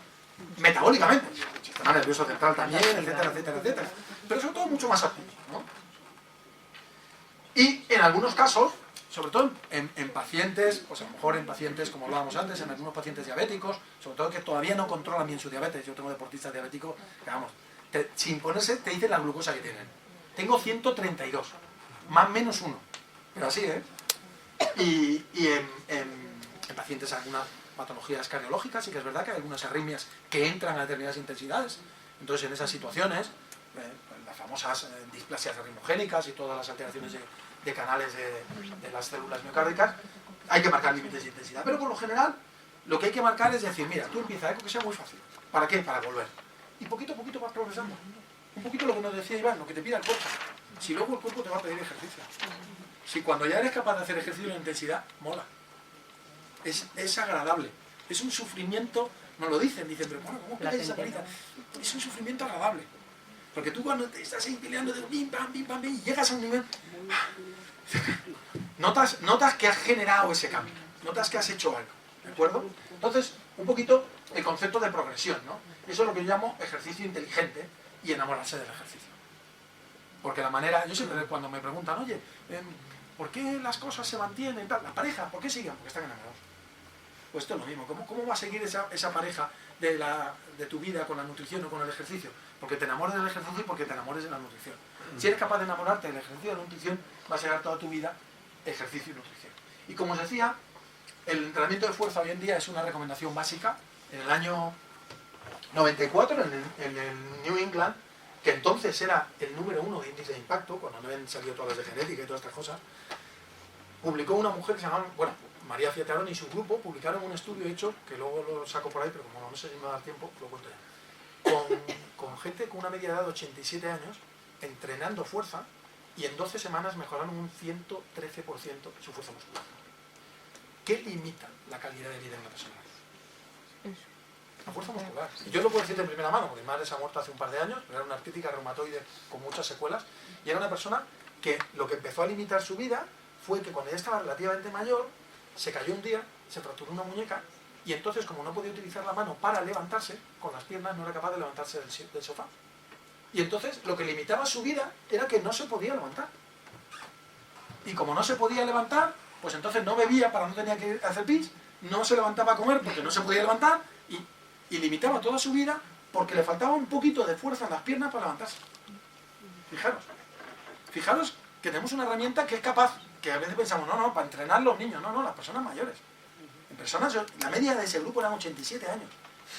metabólicamente. Sistema nervioso central también, etcétera, etcétera, etcétera. Pero sobre todo mucho más activo, ¿no? Y en algunos casos, sobre todo en pacientes, pues a lo mejor en pacientes, como hablábamos antes, en algunos pacientes diabéticos, sobre todo que todavía no controlan bien su diabetes. Yo tengo deportistas diabéticos que, vamos, sin ponerse, te dicen la glucosa que tienen. Tengo 132, más menos 1. Pero así, ¿eh? Y en pacientes algunas patologías cardiológicas, sí que es verdad que hay algunas arritmias que entran a determinadas intensidades. Entonces, en esas situaciones, las famosas displasias ritmogénicas y todas las alteraciones de canales de las células miocárdicas, hay que marcar límites de intensidad. Pero por lo general, lo que hay que marcar es decir, mira, tú empieza, que sea muy fácil. ¿Para qué? Para volver. Y poquito a poquito vas progresando. Un poquito lo que nos decía Iván, lo que te pida el cuerpo. Si luego el cuerpo te va a pedir ejercicio. Si cuando ya eres capaz de hacer ejercicio de intensidad, mola. Es agradable. Es un sufrimiento, nos lo dicen, pero bueno, ¿cómo que esa parita? Es un sufrimiento agradable. Porque tú cuando te estás ahí peleando de bim, bam, y llegas a un nivel, notas que has generado ese cambio, notas que has hecho algo, ¿de acuerdo? Entonces, un poquito el concepto de progresión, ¿no? Eso es lo que yo llamo ejercicio inteligente y enamorarse del ejercicio. Porque la manera, yo siempre cuando me preguntan, oye, ¿por qué las cosas se mantienen? La pareja, ¿por qué siguen? Porque están enamorados. Pues esto es lo mismo. ¿Cómo va a seguir esa pareja de tu vida con la nutrición o con el ejercicio? Porque te enamores del ejercicio y porque te enamores de la nutrición. Si eres capaz de enamorarte del ejercicio y de la nutrición, vas a llegar toda tu vida ejercicio y nutrición. Y como os decía, el entrenamiento de fuerza hoy en día es una recomendación básica. En el año 94, en el New England, que entonces era el número 1 de índice de impacto, cuando no habían salido todas las de genética y todas estas cosas, publicó una mujer que se llamaba, María Fiatarón y su grupo publicaron un estudio hecho, que luego lo saco por ahí, pero como no sé si me va a dar tiempo, lo cuento ya, con gente con una media edad de 87 años, entrenando fuerza, y en 12 semanas mejoraron un 113% su fuerza muscular. ¿Qué limita la calidad de vida de una persona? La fuerza muscular. Yo lo puedo decir de primera mano, porque mi madre se ha muerto hace un par de años, pero era una artrítica reumatoide con muchas secuelas, y era una persona que lo que empezó a limitar su vida fue que cuando ella estaba relativamente mayor, se cayó un día, se fracturó una muñeca, y entonces, como no podía utilizar la mano para levantarse, con las piernas no era capaz de levantarse del sofá. Y entonces, lo que limitaba su vida era que no se podía levantar. Y como no se podía levantar, pues entonces no bebía para no tener que hacer pis, no se levantaba a comer porque no se podía levantar, y limitaba toda su vida porque le faltaba un poquito de fuerza en las piernas para levantarse. Fijaros que tenemos una herramienta que es capaz, que a veces pensamos, no, para entrenar los niños, no, las personas mayores. En personas, la media de ese grupo eran 87 años,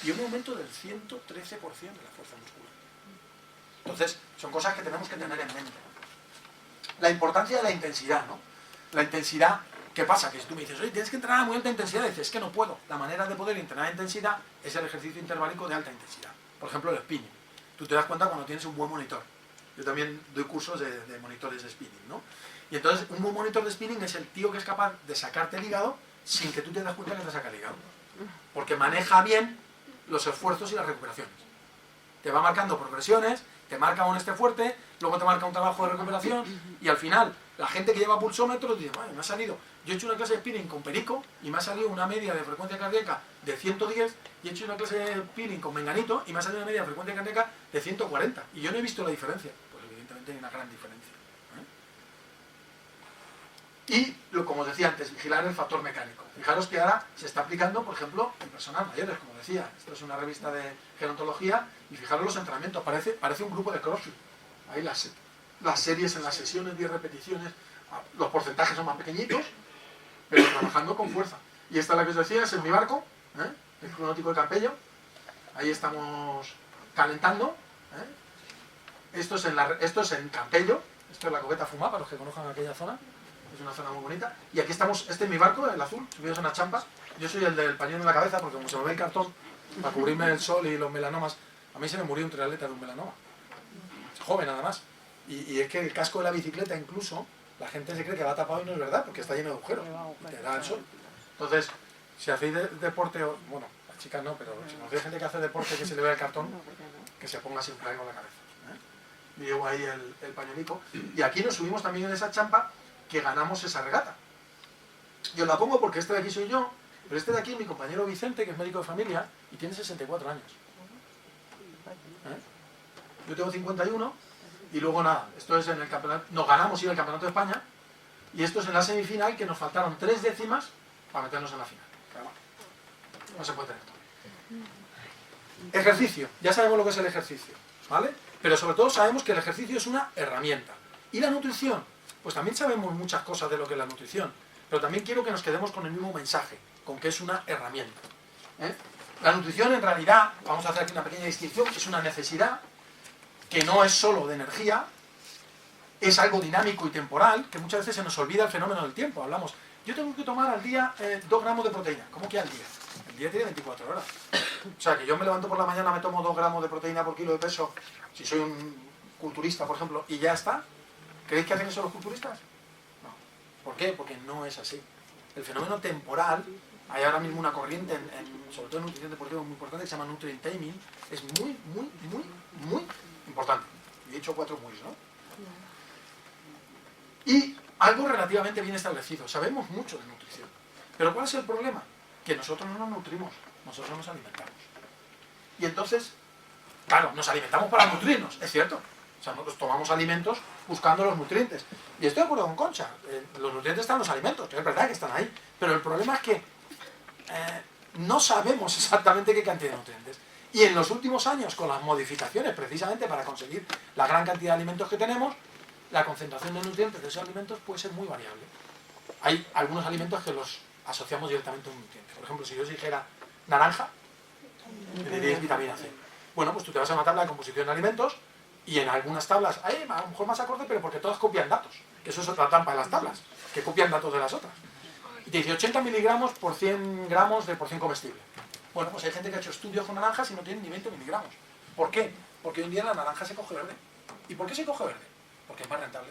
y un aumento del 113% de la fuerza muscular. Entonces, son cosas que tenemos que tener en mente. La importancia de la intensidad, ¿no? La intensidad, ¿qué pasa? Que si tú me dices, oye, tienes que entrenar a muy alta intensidad, dices, es que no puedo. La manera de poder entrenar a intensidad es el ejercicio interválico de alta intensidad. Por ejemplo, el spinning. Tú te das cuenta cuando tienes un buen monitor. Yo también doy cursos de monitores de spinning, ¿no? Y entonces, un buen monitor de spinning es el tío que es capaz de sacarte el hígado sin que tú te das cuenta que te saca el hígado. Porque maneja bien los esfuerzos y las recuperaciones. Te va marcando progresiones, te marca un fuerte, luego te marca un trabajo de recuperación, y al final, la gente que lleva pulsómetros dice, me ha salido, yo he hecho una clase de spinning con Perico, y me ha salido una media de frecuencia cardíaca de 110, y he hecho una clase de spinning con Menganito, y me ha salido una media de frecuencia cardíaca de 140, y yo no he visto la diferencia. Pues evidentemente hay una gran diferencia. Y, como os decía antes, vigilar el factor mecánico. Fijaros que ahora se está aplicando, por ejemplo, en personas mayores, como decía. Esto es una revista de gerontología, y fijaros los entrenamientos, parece un grupo de CrossFit. Ahí las series en las sesiones, 10 repeticiones, los porcentajes son más pequeñitos, pero trabajando con fuerza. Y esta, la que os decía, es en mi barco, el Club Náutico de Campello. Ahí estamos calentando. Esto es en Campello, esto es la Coqueta Fumá, para los que conozcan aquella zona. Es una zona muy bonita. Y aquí estamos, este es mi barco, el azul, subidos en una champa. Yo soy el del pañuelo en la cabeza, porque como se me ve el cartón, para cubrirme el sol y los melanomas, a mí se me murió un triatleta de un melanoma. Joven, además. Y es que el casco de la bicicleta, incluso, la gente se cree que va tapado y no es verdad, porque está lleno de agujeros. Y te da el sol. Entonces, si hacéis deporte, bueno, las chicas no, pero si no hay gente que hace deporte que se le vea el cartón, que se ponga siempre algo en la cabeza. Y llevo ahí el pañuelico. Y aquí nos subimos también en esa champa, que ganamos esa regata. Yo la pongo porque este de aquí soy yo, pero este de aquí es mi compañero Vicente, que es médico de familia, y tiene 64 años. Yo tengo 51, y luego nada, esto es en el campeonato, nos ganamos ir al campeonato de España, y esto es en la semifinal, que nos faltaron 3 décimas para meternos en la final. Pero bueno, no se puede tener todo. Ejercicio, ya sabemos lo que es el ejercicio, ¿vale? Pero sobre todo sabemos que el ejercicio es una herramienta. ¿Y la nutrición? Pues también sabemos muchas cosas de lo que es la nutrición, pero también quiero que nos quedemos con el mismo mensaje, con que es una herramienta. La nutrición, en realidad, vamos a hacer aquí una pequeña distinción, es una necesidad que no es solo de energía, es algo dinámico y temporal, que muchas veces se nos olvida el fenómeno del tiempo. Hablamos, yo tengo que tomar al día 2 gramos de proteína. ¿Cómo que al día? El día tiene 24 horas. O sea, que yo me levanto por la mañana, me tomo 2 gramos de proteína por kilo de peso, si soy un culturista, por ejemplo, y ya está. ¿Creéis que hacen eso los culturistas? No. ¿Por qué? Porque no es así. El fenómeno temporal, hay ahora mismo una corriente, sobre todo en nutrición deportiva muy importante, que se llama nutrient timing, es muy importante. He dicho 4 muis, ¿no? Y algo relativamente bien establecido. Sabemos mucho de nutrición. Pero ¿cuál es el problema? Que nosotros no nos nutrimos, nosotros nos alimentamos. Y entonces, claro, nos alimentamos para nutrirnos, es cierto. O sea, nosotros tomamos alimentos buscando los nutrientes. Y estoy de acuerdo con Concha, los nutrientes están en los alimentos, que es verdad que están ahí. Pero el problema es que no sabemos exactamente qué cantidad de nutrientes. Y en los últimos años, con las modificaciones, precisamente para conseguir la gran cantidad de alimentos que tenemos, la concentración de nutrientes de esos alimentos puede ser muy variable. Hay algunos alimentos que los asociamos directamente a un nutriente. Por ejemplo, si yo os dijera naranja, me diríais vitamina C. Bueno, pues tú te vas a una tabla de composición de alimentos, y en algunas tablas, a lo mejor más acorde, pero porque todas copian datos. Que eso es otra trampa de las tablas, que copian datos de las otras. Y te dice 80 miligramos por 100 gramos de porción comestible. Bueno, pues hay gente que ha hecho estudios con naranjas y no tienen ni 20 miligramos. ¿Por qué? Porque hoy en día la naranja se coge verde. ¿Y por qué se coge verde? Porque es más rentable.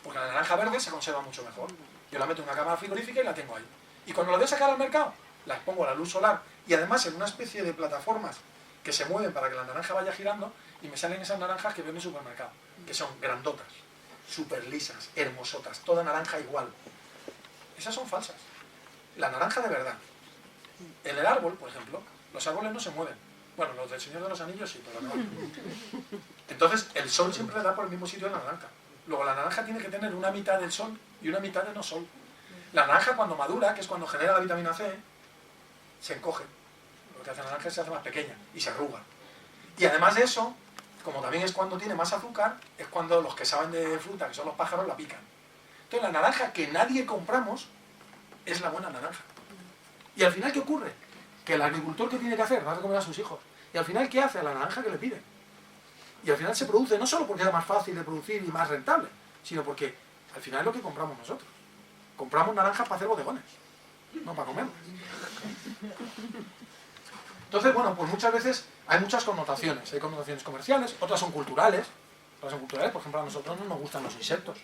Porque la naranja verde se conserva mucho mejor. Yo la meto en una cámara frigorífica y la tengo ahí. Y cuando la voy a sacar al mercado, la expongo a la luz solar, y además en una especie de plataformas que se mueven para que la naranja vaya girando, y me salen esas naranjas que veo en el supermercado, que son grandotas. súper lisas, hermosotas, toda naranja igual. Esas son falsas. La naranja de verdad. En el árbol, por ejemplo, los árboles no se mueven. Bueno, los del Señor de los Anillos sí, pero no. Entonces, el sol siempre le da por el mismo sitio a la naranja. Luego, la naranja tiene que tener una mitad del sol y una mitad de no sol. La naranja, cuando madura, que es cuando genera la vitamina C, se encoge. Lo que hace la naranja es que se hace más pequeña y se arruga. Y además de eso, como también es cuando tiene más azúcar, es cuando los que saben de fruta, que son los pájaros, la pican. Entonces, la naranja que nadie compramos es la buena naranja. Y al final, ¿qué ocurre? Que el agricultor, ¿qué tiene que hacer? Dar de comer a sus hijos. Y al final, ¿qué hace? A la naranja que le piden. Y al final se produce, no solo porque es más fácil de producir y más rentable, sino porque al final es lo que compramos nosotros. Compramos naranjas para hacer bodegones, no para comerlas. Entonces, bueno, pues muchas veces hay muchas connotaciones. Hay connotaciones comerciales, otras son culturales. Otras son culturales, por ejemplo, a nosotros no nos gustan los insectos,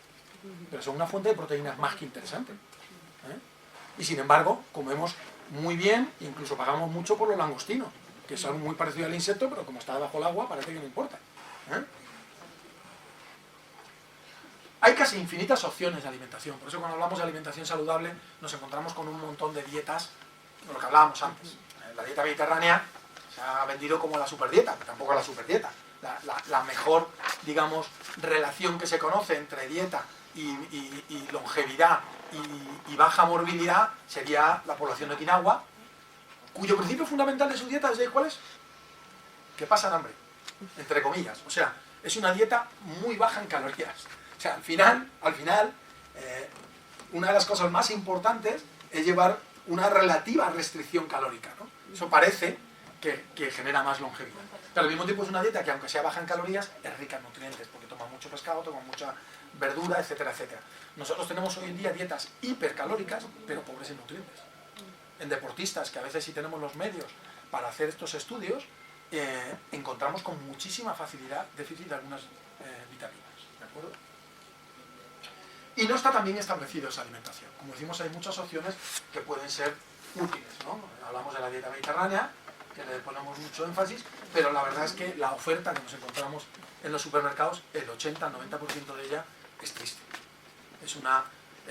pero son una fuente de proteínas más que interesante. Y sin embargo, comemos muy bien, incluso pagamos mucho por los langostinos, que son muy parecidos al insecto, pero como está debajo del agua, parece que no importa. Hay casi infinitas opciones de alimentación. Por eso cuando hablamos de alimentación saludable nos encontramos con un montón de dietas, de lo que hablábamos antes. La dieta mediterránea se ha vendido como la superdieta, que tampoco es la superdieta. La mejor, digamos, relación que se conoce entre dieta y longevidad y baja morbilidad sería la población de Okinawa, cuyo principio fundamental de su dieta, ¿sabéis cuál es? Que pasan hambre, entre comillas. O sea, es una dieta muy baja en calorías. O sea, al final, una de las cosas más importantes es llevar una relativa restricción calórica, ¿no? Eso parece que genera más longevidad. Pero al mismo tiempo es una dieta que, aunque sea baja en calorías, es rica en nutrientes, porque toma mucho pescado, toma mucha verdura, etcétera, etcétera. Nosotros tenemos hoy en día dietas hipercalóricas, pero pobres en nutrientes. En deportistas, que a veces sí tenemos los medios para hacer estos estudios, encontramos con muchísima facilidad déficit de algunas vitaminas, ¿de acuerdo? Y no está tan bien establecido esa alimentación. Como decimos, hay muchas opciones que pueden ser útiles, ¿no? Hablamos de la dieta mediterránea, que le ponemos mucho énfasis, pero la verdad es que la oferta que nos encontramos en los supermercados, el 80-90% de ella es triste. Es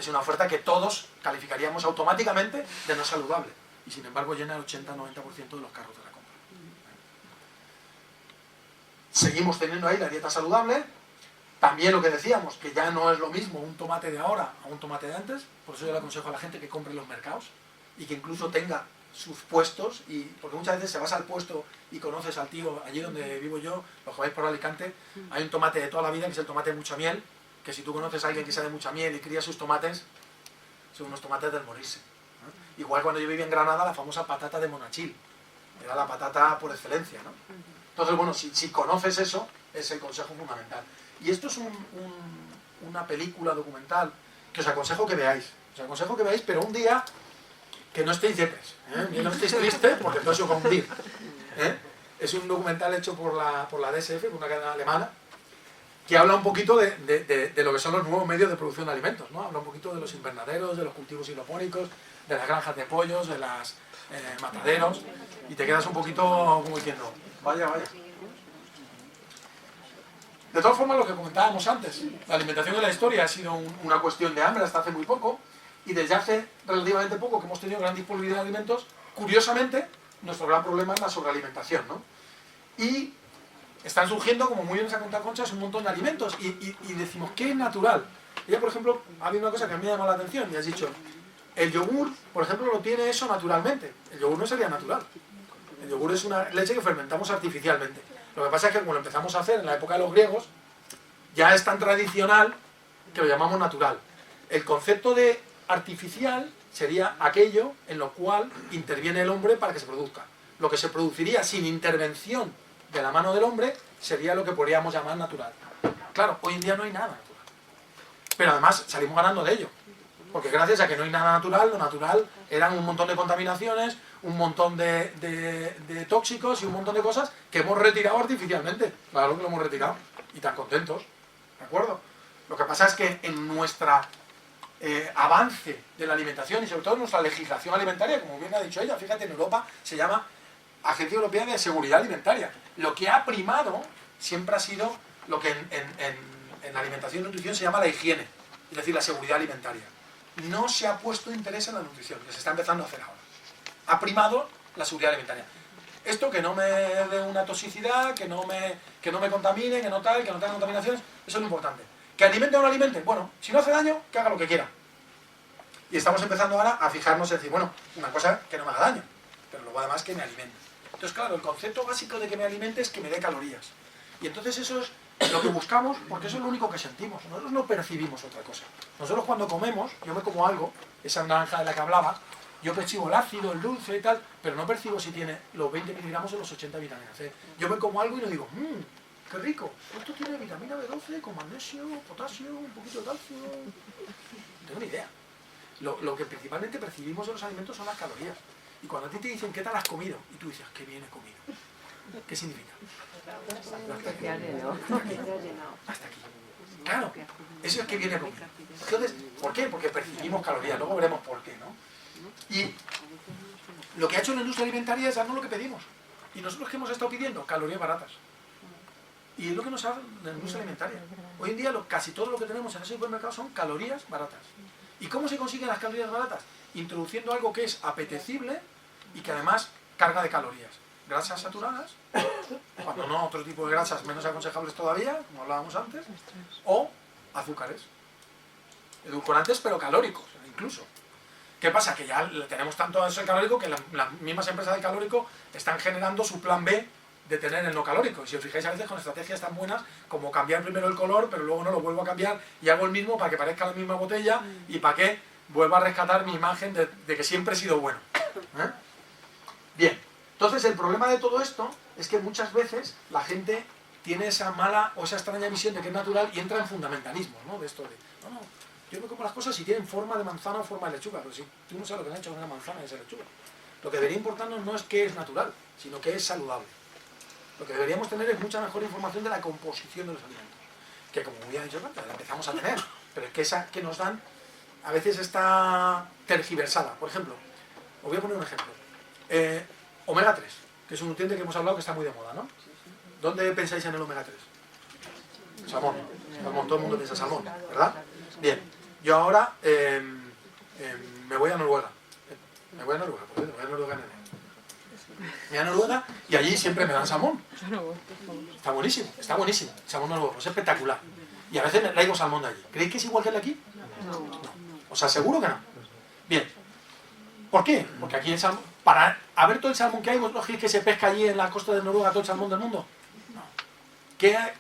una oferta que todos calificaríamos automáticamente de no saludable, y sin embargo llena el 80-90% de los carros de la compra. Seguimos teniendo ahí la dieta saludable. También lo que decíamos, que ya no es lo mismo un tomate de ahora a un tomate de antes. Por eso yo le aconsejo a la gente que compre en los mercados y que incluso tenga sus puestos, porque muchas veces se vas al puesto y conoces al tío. Allí donde vivo yo, los que vais por Alicante, hay un tomate de toda la vida que es el tomate de mucha miel, que si tú conoces a alguien que sabe mucha miel y cría sus tomates, son unos tomates del morirse. Igual cuando yo vivía en Granada, la famosa patata de Monachil, era la patata por excelencia, ¿no? Entonces, bueno, si conoces eso, es el consejo fundamental. Y esto es una película documental que os aconsejo que veáis. Os aconsejo que veáis, pero un día que no estéis depres, que no estéis tristes, porque entonces os va a hundir. Es un documental hecho por la DSF, por una cadena alemana, que habla un poquito de lo que son los nuevos medios de producción de alimentos, ¿no? Habla un poquito de los invernaderos, de los cultivos hidropónicos, de las granjas de pollos, de las mataderos, y te quedas un poquito como diciendo, vaya, vaya. De todas formas, lo que comentábamos antes, la alimentación en la historia ha sido una cuestión de hambre hasta hace muy poco, y desde hace relativamente poco que hemos tenido gran disponibilidad de alimentos, curiosamente, nuestro gran problema es la sobrealimentación, ¿no? Y están surgiendo, como muy bien se ha contado Concha, un montón de alimentos, y decimos, ¿qué es natural? Ella, por ejemplo, ha habido una cosa que a mí me ha llamado la atención, y has dicho, el yogur, por ejemplo, lo tiene eso naturalmente. El yogur no sería natural. El yogur es una leche que fermentamos artificialmente. Lo que pasa es que como lo empezamos a hacer en la época de los griegos, ya es tan tradicional que lo llamamos natural. El concepto de artificial sería aquello en lo cual interviene el hombre para que se produzca. Lo que se produciría sin intervención de la mano del hombre sería lo que podríamos llamar natural. Claro, hoy en día no hay nada natural. Pero además salimos ganando de ello. Porque gracias a que no hay nada natural, lo natural eran un montón de contaminaciones, un montón de tóxicos y un montón de cosas que hemos retirado artificialmente. Claro que lo hemos retirado. Y tan contentos. ¿De acuerdo? Lo que pasa es que en nuestra avance de la alimentación y sobre todo en nuestra legislación alimentaria, como bien ha dicho ella, fíjate, en Europa se llama Agencia Europea de Seguridad Alimentaria. Lo que ha primado siempre ha sido lo que en la alimentación y nutrición se llama la higiene, es decir, la seguridad alimentaria. No se ha puesto interés en la nutrición, que se está empezando a hacer ahora. Ha primado la seguridad alimentaria. Esto que no me dé una toxicidad, que no me contamine, que no tenga contaminaciones, eso es lo importante. ¿Que alimente o no alimente? Bueno, si no hace daño, que haga lo que quiera. Y estamos empezando ahora a fijarnos en decir, bueno, una cosa que no me haga daño, pero luego además que me alimente. Entonces, claro, el concepto básico de que me alimente es que me dé calorías. Y entonces eso es lo que buscamos, porque eso es lo único que sentimos. Nosotros no percibimos otra cosa. Nosotros cuando comemos, yo me como algo, esa naranja de la que hablaba, yo percibo el ácido, el dulce y tal, pero no percibo si tiene los 20 miligramos o los 80 vitaminas C. Yo me como algo y no digo, qué rico, esto tiene vitamina B12 con magnesio, potasio, un poquito de calcio. No tengo ni idea. Lo que principalmente percibimos de los alimentos son las calorías. Y cuando a ti te dicen, ¿qué tal has comido? Y tú dices, qué bien he comido. ¿Qué significa? Hasta aquí. Claro, eso es que viene comido. Entonces, ¿por qué? Porque percibimos calorías. Luego veremos por qué, ¿no? Y lo que ha hecho la industria alimentaria es darnos lo que pedimos. Y nosotros que hemos estado pidiendo calorías baratas. Y es lo que nos ha la industria alimentaria. Hoy en día casi todo lo que tenemos en ese supermercado son calorías baratas. ¿Y cómo se consiguen las calorías baratas? Introduciendo algo que es apetecible y que además carga de calorías. Grasas saturadas, cuando no otro tipo de grasas menos aconsejables todavía, como hablábamos antes, o azúcares. Edulcorantes pero calóricos, incluso. ¿Qué pasa? Que ya tenemos tanto eso de calórico que las mismas empresas de calórico están generando su plan B de tener el no calórico. Y si os fijáis a veces con estrategias tan buenas como cambiar primero el color, pero luego no lo vuelvo a cambiar y hago el mismo para que parezca la misma botella y para que vuelva a rescatar mi imagen de que siempre he sido bueno. Bien, entonces el problema de todo esto es que muchas veces la gente tiene esa mala o esa extraña visión de que es natural y entra en fundamentalismo, ¿no? De esto de, no, yo me como las cosas si tienen forma de manzana o forma de lechuga, pero si tú no sabes lo que han hecho con una manzana y esa lechuga. Lo que debería importarnos no es que es natural, sino que es saludable. Lo que deberíamos tener es mucha mejor información de la composición de los alimentos, que como muy bien dicho antes, la empezamos a tener, pero es que esa que nos dan a veces está tergiversada. Por ejemplo, os voy a poner un ejemplo. Omega 3, que es un nutriente que hemos hablado que está muy de moda, ¿no? ¿Dónde pensáis en el omega 3? Salmón. Salmón, todo el mundo piensa salmón, ¿verdad? Bien, yo ahora me voy a Noruega. Me voy a Noruega, por cierto, me voy a Noruega en enero. Me voy a Noruega y allí siempre me dan salmón. Está buenísimo, salmón noruego, es espectacular. Y a veces me traigo salmón de allí. ¿Creéis que es igual que el de aquí? No. Os aseguro que no. Bien. ¿Por qué? Porque aquí el salmón, para haber todo el salmón que hay, ¿vosotros creéis que se pesca allí en la costa de Noruega todo el salmón del mundo? No.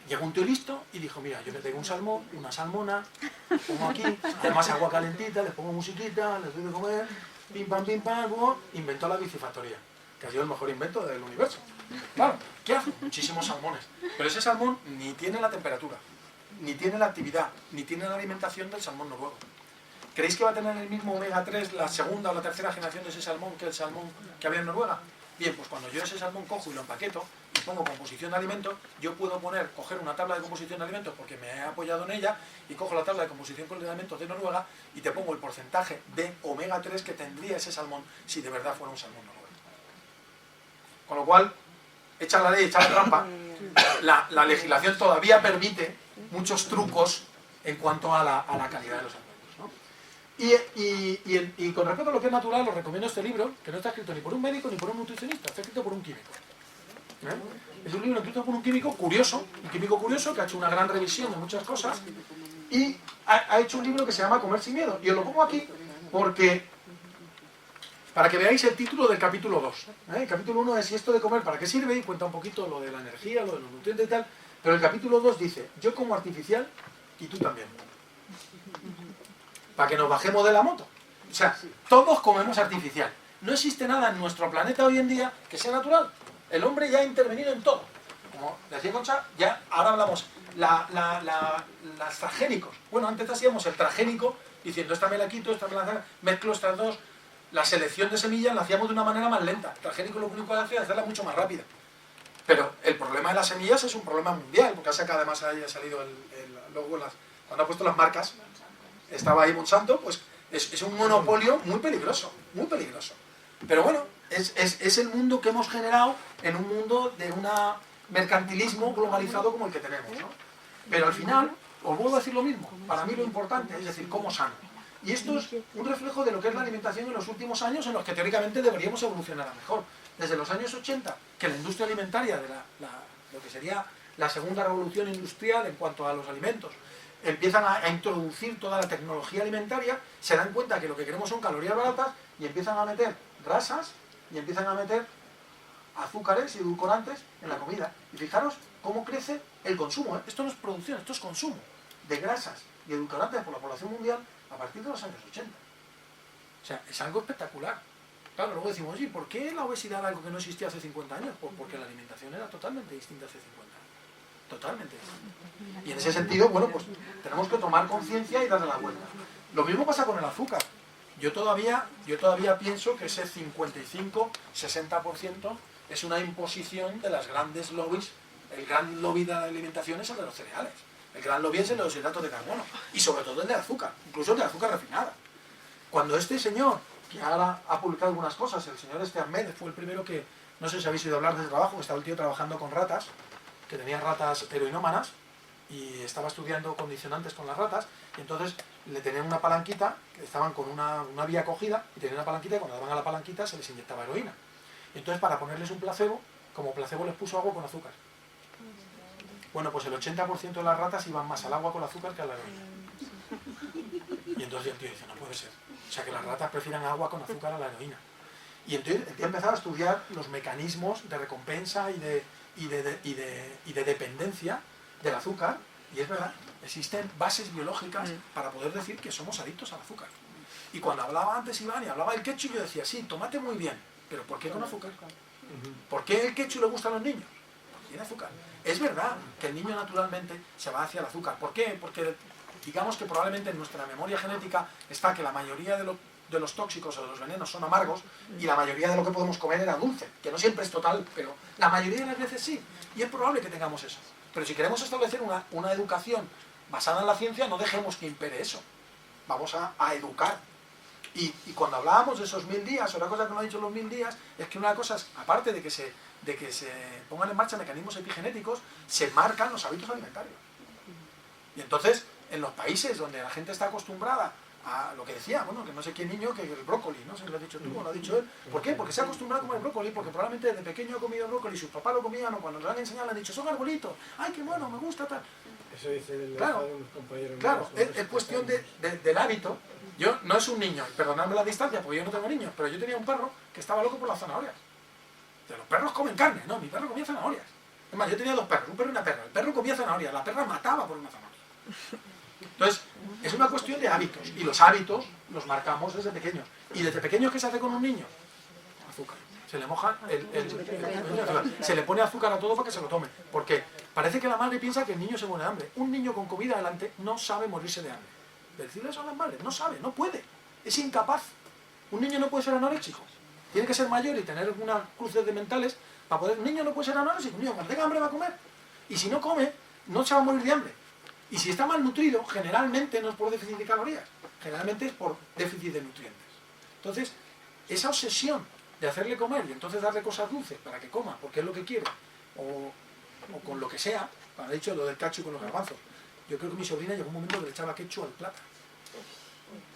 Llegó un tío listo y dijo, mira, yo me traigo un salmón, una salmona, pongo aquí, además agua calentita, les pongo musiquita, les doy de comer, pim pam, inventó la bicifactoría, que ha sido el mejor invento del universo. Claro, ¿qué hace? Muchísimos salmones. Pero ese salmón ni tiene la temperatura, ni tiene la actividad, ni tiene la alimentación del salmón noruego. ¿Creéis que va a tener el mismo omega 3 la segunda o la tercera generación de ese salmón que el salmón que había en Noruega? Bien, pues cuando yo ese salmón cojo y lo empaqueto y pongo composición de alimentos, yo puedo coger una tabla de composición de alimentos porque me he apoyado en ella y cojo la tabla de composición de alimentos de Noruega y te pongo el porcentaje de omega 3 que tendría ese salmón si de verdad fuera un salmón noruego. Con lo cual, echa la ley, echa la trampa, la legislación todavía permite muchos trucos en cuanto a la calidad de los alimentos. Y con respecto a lo que es natural, os recomiendo este libro, que no está escrito ni por un médico ni por un nutricionista, está escrito por un químico. Es un libro escrito por un químico curioso que ha hecho una gran revisión de muchas cosas y ha hecho un libro que se llama Comer sin miedo. Y os lo pongo aquí porque para que veáis el título del capítulo 2. El capítulo 1 es ¿y esto de comer para qué sirve? Y cuenta un poquito lo de la energía, lo de los nutrientes y tal. Pero el capítulo 2 dice, yo como artificial y tú también. Para que nos bajemos de la moto. O sea, todos comemos artificial. No existe nada en nuestro planeta hoy en día que sea natural. El hombre ya ha intervenido en todo. Como decía Concha, ya ahora hablamos las transgénicos. Bueno, antes hacíamos el transgénico diciendo esta me la quito, esta me la mezclo estas dos. La selección de semillas la hacíamos de una manera más lenta. El transgénico lo único que hace es hacerla mucho más rápida. Pero el problema de las semillas es un problema mundial, porque además haya salido luego cuando ha puesto las marcas, estaba ahí Monsanto, pues es un monopolio muy peligroso, muy peligroso. Pero bueno, es el mundo que hemos generado en un mundo de un mercantilismo globalizado como el que tenemos, ¿no? Pero al final, os vuelvo a decir lo mismo, para mí lo importante es decir, ¿cómo sano? Y esto es un reflejo de lo que es la alimentación en los últimos años, en los que teóricamente deberíamos evolucionar a mejor. Desde los años 80, que la industria alimentaria, de lo que sería la segunda revolución industrial en cuanto a los alimentos, empiezan a introducir toda la tecnología alimentaria, se dan cuenta que lo que queremos son calorías baratas y empiezan a meter grasas y empiezan a meter azúcares y edulcorantes en la comida. Y fijaros cómo crece el consumo, ¿eh? Esto no es producción, esto es consumo de grasas y edulcorantes por la población mundial a partir de los años 80. O sea, es algo espectacular. Claro, luego decimos, oye, ¿por qué la obesidad era algo que no existía hace 50 años? Pues porque la alimentación era totalmente distinta hace 50 años. Totalmente distinta. Y en ese sentido, bueno, pues tenemos que tomar conciencia y darle la vuelta. Lo mismo pasa con el azúcar. Yo todavía pienso que ese 55-60% es una imposición de las grandes lobbies. El gran lobby de la alimentación es el de los cereales. El gran lobby es el de los hidratos de carbono. Y sobre todo el de azúcar, incluso el de azúcar refinada. Cuando este señor, que ahora ha publicado algunas cosas, el señor Ahmed fue el primero que, no sé si habéis oído hablar de ese trabajo, que estaba el tío trabajando con ratas, que tenía ratas heroinómanas, y estaba estudiando condicionantes con las ratas, y entonces le tenían una palanquita, que estaban con una vía cogida, y tenían una palanquita, y cuando daban a la palanquita se les inyectaba heroína. Y entonces para ponerles un placebo, como placebo les puso agua con azúcar. Bueno, pues el 80% de las ratas iban más al agua con azúcar que a la heroína. Y entonces el tío dice, no puede ser. O sea, que las ratas prefieran agua con azúcar a la heroína. Y entonces el tío ha empezado a estudiar los mecanismos de recompensa y de dependencia del azúcar. Y es verdad, existen bases biológicas para poder decir que somos adictos al azúcar. Y cuando hablaba antes Iván y hablaba del ketchup, yo decía, sí, tomate muy bien, pero ¿por qué con azúcar? ¿Por qué el ketchup le gusta a los niños? Porque tiene azúcar. Es verdad que el niño naturalmente se va hacia el azúcar. ¿Por qué? Porque digamos que probablemente en nuestra memoria genética está que la mayoría de los tóxicos o de los venenos son amargos y la mayoría de lo que podemos comer era dulce, que no siempre es total, pero la mayoría de las veces sí. Y es probable que tengamos eso. Pero si queremos establecer una educación basada en la ciencia, no dejemos que impere eso. Vamos a educar. Y cuando hablábamos de esos 1000 días, otra cosa que no ha dicho los 1000 días, es que una cosa es, aparte de que se pongan en marcha mecanismos epigenéticos, se marcan los hábitos alimentarios. Y entonces, en los países donde la gente está acostumbrada a lo que decía, bueno, que no sé qué niño, que el brócoli, no sé si lo has dicho tú o lo ha dicho él. ¿Por qué? Porque se ha acostumbrado a comer brócoli, porque probablemente desde pequeño ha comido brócoli, sus papás lo comían o cuando lo han enseñado le han dicho, son arbolitos, ay, qué bueno, me gusta, tal. Eso dice el claro, de unos compañeros. claro, es cuestión del hábito. Yo, no es un niño, perdonadme la distancia, porque yo no tengo niños, pero yo tenía un perro que estaba loco por las zanahorias. Los perros comen carne, no, mi perro comía zanahorias. Es más, yo tenía 2 perros, un perro y una perra. El perro comía zanahorias, la perra mataba por una zanahoria. Entonces, es una cuestión de hábitos, y los hábitos los marcamos desde pequeños. ¿Y desde pequeños qué se hace con un niño? Azúcar. Se le moja se le pone azúcar a todo para que se lo tome. Porque parece que la madre piensa que el niño se muere de hambre. Un niño con comida delante no sabe morirse de hambre. Decirle eso a las madres, no sabe, no puede. Es incapaz. Un niño no puede ser anoréxico. Tiene que ser mayor y tener unas cruces de mentales para poder... Un niño no puede ser anoréxico. Un niño cuando tenga hambre va a comer. Y si no come, no se va a morir de hambre. Y si está mal nutrido, generalmente no es por déficit de calorías, generalmente es por déficit de nutrientes. Entonces, esa obsesión de hacerle comer y entonces darle cosas dulces para que coma, porque es lo que quiere, o con lo que sea, como he dicho lo del ketchup con los garbanzos. Yo creo que mi sobrina llegó un momento que le echaba ketchup al plato.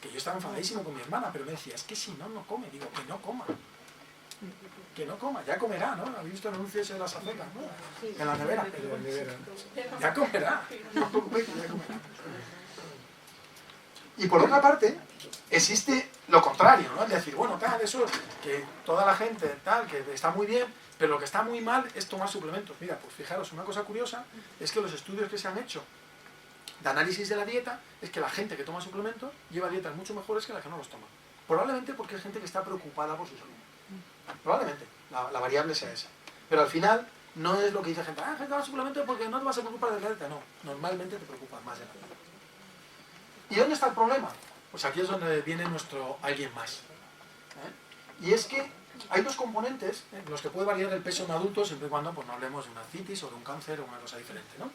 Que yo estaba enfadadísimo con mi hermana, pero me decía, es que si no, no come. Digo, que no coma. Que no coma, ya comerá, ¿no? ¿Habéis visto el anuncio ese de las acetas, ¿no? En la nevera. Ya comerá. No preocupéis, ya comerá. Y por otra parte, existe lo contrario, ¿no? Es decir, bueno, tal, eso, que toda la gente, tal, que está muy bien, pero lo que está muy mal es tomar suplementos. Mira, pues fijaros, una cosa curiosa es que los estudios que se han hecho de análisis de la dieta es que la gente que toma suplementos lleva dietas mucho mejores que la que no los toma. Probablemente porque hay gente que está preocupada por su salud. Probablemente la variable sea esa. Pero al final no es lo que dice gente, gente toma suplementos porque no te vas a preocupar de la dieta. No, normalmente te preocupas más de la dieta. ¿Y dónde está el problema? Pues aquí es donde viene nuestro alguien más. Y es que hay 2 componentes en los que puede variar el peso en adultos siempre y cuando pues, no hablemos de una citis o de un cáncer o una cosa diferente, ¿no?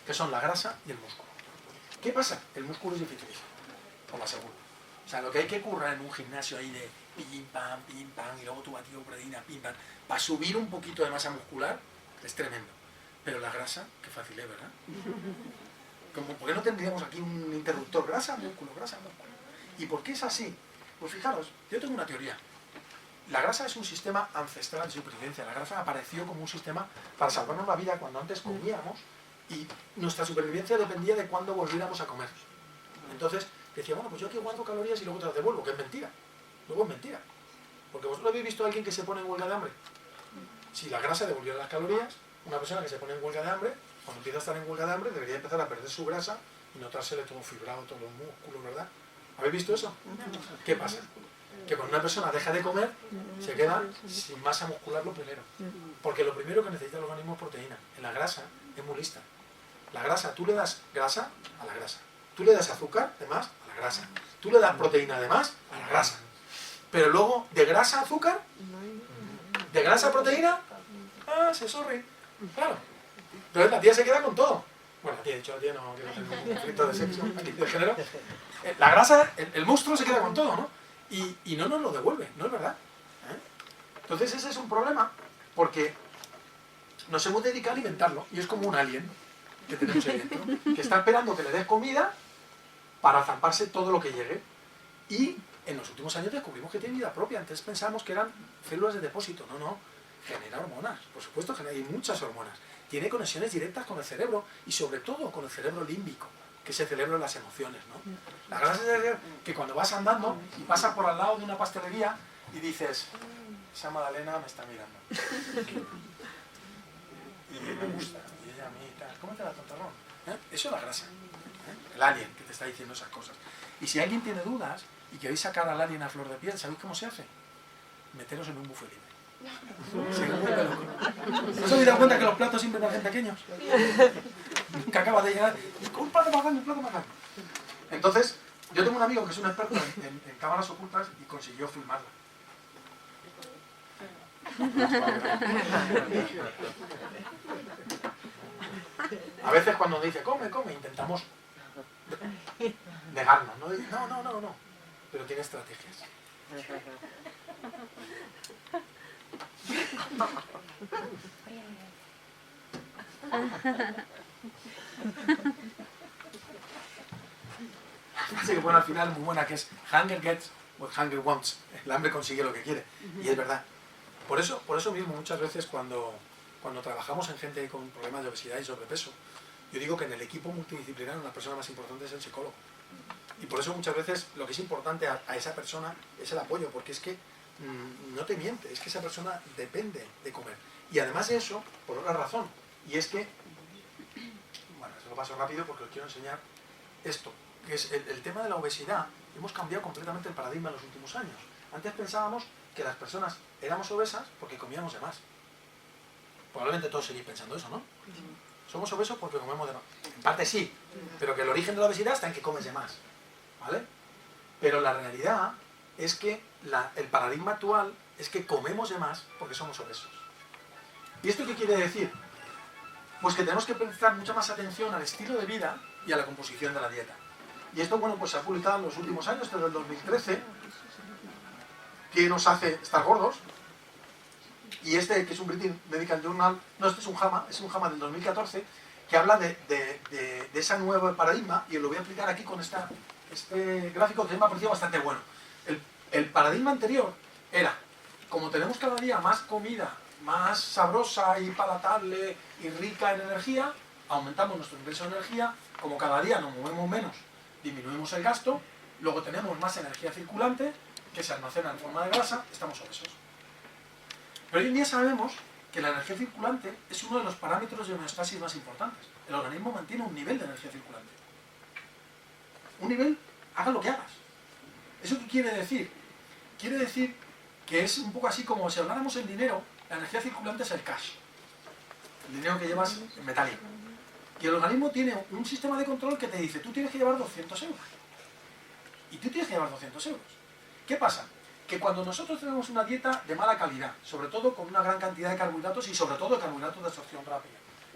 Que son la grasa y el músculo. ¿Qué pasa? El músculo es dificilísimo, os lo aseguro. O sea, lo que hay que currar en un gimnasio ahí de pim, pam, y luego tu batido de proteína, pim, pam, para subir un poquito de masa muscular, es tremendo. Pero la grasa, qué fácil es, ¿verdad? ¿Por qué no tendríamos aquí un interruptor? Grasa, músculo, grasa, músculo. ¿Y por qué es así? Pues fijaros, yo tengo una teoría. La grasa es un sistema ancestral de supervivencia. La grasa apareció como un sistema para salvarnos la vida cuando antes comíamos y nuestra supervivencia dependía de cuándo volviéramos a comer. Entonces decía, bueno, pues yo aquí guardo calorías y luego te las devuelvo, que es mentira. Luego es mentira. Porque vosotros habéis visto a alguien que se pone en huelga de hambre. Si la grasa devolviera las calorías, una persona que se pone en huelga de hambre, cuando empieza a estar en huelga de hambre, debería empezar a perder su grasa y notársele todo fibrado, todos los músculos, ¿verdad? ¿Habéis visto eso? ¿Qué pasa? Que cuando una persona deja de comer, se queda sin masa muscular lo primero. Porque lo primero que necesita el organismo es proteína. En la grasa es muy lista. La grasa, tú le das grasa a la grasa. Tú le das azúcar, de más, a la grasa. Tú le das proteína, de más, a la grasa. Pero luego, de grasa a azúcar, de grasa a proteína, se sorry. Claro. Entonces la tía se queda con todo. Bueno, la tía, de hecho, la tía no quiero tener un conflicto de sexo, aquí de género. La grasa, el monstruo se queda con todo, ¿no? Y no nos lo devuelve, ¿no es verdad? Entonces ese es un problema, porque nos hemos dedicado a alimentarlo, y es como un alien que tenemos ahí dentro, que está esperando que le des comida para zamparse todo lo que llegue. Y en los últimos años descubrimos que tiene vida propia. Antes pensábamos que eran células de depósito. No, genera hormonas, por supuesto, hay muchas hormonas. Tiene conexiones directas con el cerebro, y sobre todo con el cerebro límbico, que es el cerebro de las emociones, ¿no? La grasa es que cuando vas andando y pasas por al lado de una pastelería y dices, esa Madalena me está mirando. Y me gusta, y ella a mí tal. ¿Cómo te da tontarrón? Eso es la grasa. El alien que te está diciendo esas cosas. Y si alguien tiene dudas y queréis sacar al alien a flor de piel, ¿sabéis cómo se hace? Meteros en un buffet libre. Se vuelve loco. ¿No os habéis dado cuenta que los platos siempre parecen pequeños? Que acaba de llegar con un plato más grande, un plato más grande. Entonces, yo tengo un amigo que es un experto en cámaras ocultas y consiguió filmarla. A veces cuando nos dice come, intentamos negarnos, ¿no? No, pero tiene estrategias. Así que bueno, al final muy buena, que es hunger gets what hunger wants. El hambre consigue lo que quiere. Y es verdad. Por eso mismo muchas veces cuando trabajamos en gente con problemas de obesidad y sobrepeso, yo digo que en el equipo multidisciplinario una persona más importante es el psicólogo. Y por eso muchas veces lo que es importante a esa persona es el apoyo, porque es que no te miente, es que esa persona depende de comer. Y además de eso, por otra razón, y es que, bueno, se lo paso rápido porque os quiero enseñar esto, que es el tema de la obesidad. Hemos cambiado completamente el paradigma en los últimos años. Antes pensábamos que las personas éramos obesas porque comíamos de más. Probablemente todos seguís pensando eso, ¿no? Somos obesos porque comemos de más. En parte sí, pero que el origen de la obesidad está en que comes de más, ¿vale? Pero la realidad es que el paradigma actual es que comemos de más porque somos obesos. ¿Y esto qué quiere decir? Pues que tenemos que prestar mucha más atención al estilo de vida y a la composición de la dieta. Y esto, bueno, pues se ha publicado en los últimos años, desde el 2013, que nos hace estar gordos. Y este, que es un British Medical Journal, no, este es un JAMA del 2014, que habla de ese nuevo paradigma, y os lo voy a explicar aquí con este gráfico que me ha parecido bastante bueno. El paradigma anterior era, como tenemos cada día más comida, más sabrosa y palatable y rica en energía, aumentamos nuestro ingreso de energía, como cada día nos movemos menos, disminuimos el gasto, luego tenemos más energía circulante, que se almacena en forma de grasa, estamos obesos. Pero hoy en día sabemos que la energía circulante es uno de los parámetros de homeostasis más importantes. El organismo mantiene un nivel de energía circulante. Un nivel, haga lo que hagas. ¿Eso qué quiere decir? Quiere decir que es un poco así como si habláramos en dinero, la energía circulante es el cash. El dinero que llevas en metálico. Y el organismo tiene un sistema de control que te dice, tú tienes que llevar 200 euros. Y tú tienes que llevar 200 euros. ¿Qué pasa? Que cuando nosotros tenemos una dieta de mala calidad, sobre todo con una gran cantidad de carbohidratos y sobre todo de carbohidratos de absorción rápida,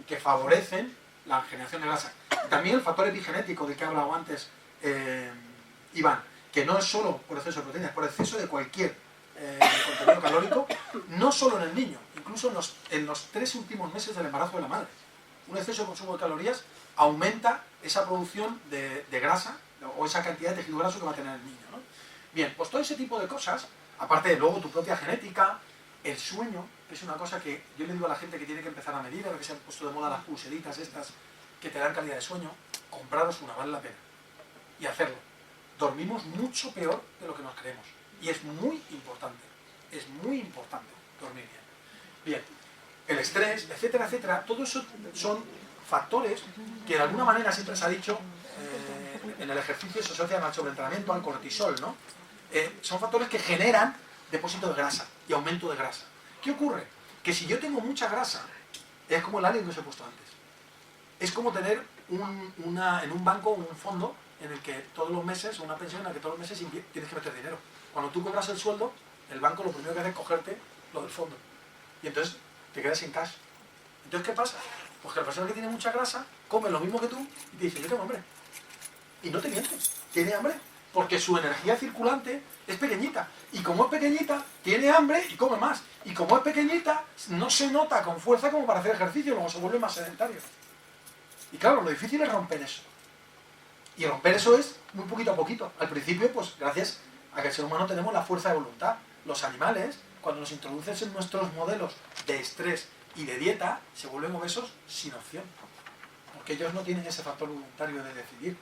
que favorecen la generación de grasa. También el factor epigenético del que he hablado antes, Iván, que no es solo por exceso de proteínas, por exceso de cualquier contenido calórico, no solo en el niño, incluso en los 3 últimos meses del embarazo de la madre. un exceso de consumo de calorías aumenta esa producción de grasa o esa cantidad de tejido graso que va a tener el niño, ¿no? Bien, pues todo ese tipo de cosas, aparte de luego tu propia genética, el sueño, que es una cosa que yo le digo a la gente que tiene que empezar a medir, ahora que se han puesto de moda las pulseritas estas que te dan calidad de sueño, compraros una, vale la pena. Y hacerlo. Dormimos mucho peor de lo que nos creemos. Y es muy importante dormir bien. Bien, el estrés, etcétera, etcétera, todo eso son factores que de alguna manera siempre se ha dicho en el ejercicio se asocian al sobreentrenamiento, al cortisol, ¿no? Son factores que generan depósito de grasa y aumento de grasa. ¿Qué ocurre? Que si yo tengo mucha grasa, es como el alien que os he puesto antes. Es como tener en un banco un fondo en el que todos los meses, o una pensión en la que todos los meses tienes que meter dinero. Cuando tú cobras el sueldo, el banco lo primero que hace es cogerte lo del fondo. Y entonces te quedas sin cash. Entonces, ¿qué pasa? Pues que la persona que tiene mucha grasa come lo mismo que tú y te dice, yo tengo hambre. Y no te mientes, tiene hambre. Porque su energía circulante es pequeñita. Y como es pequeñita, tiene hambre y come más. Y como es pequeñita, no se nota con fuerza como para hacer ejercicio, luego se vuelve más sedentario. Y claro, lo difícil es romper eso. Y romper eso es muy poquito a poquito. Al principio, pues gracias a que el ser humano tenemos la fuerza de voluntad. Los animales, cuando nos introduces en nuestros modelos de estrés y de dieta, se vuelven obesos sin opción. Porque ellos no tienen ese factor voluntario de decidir.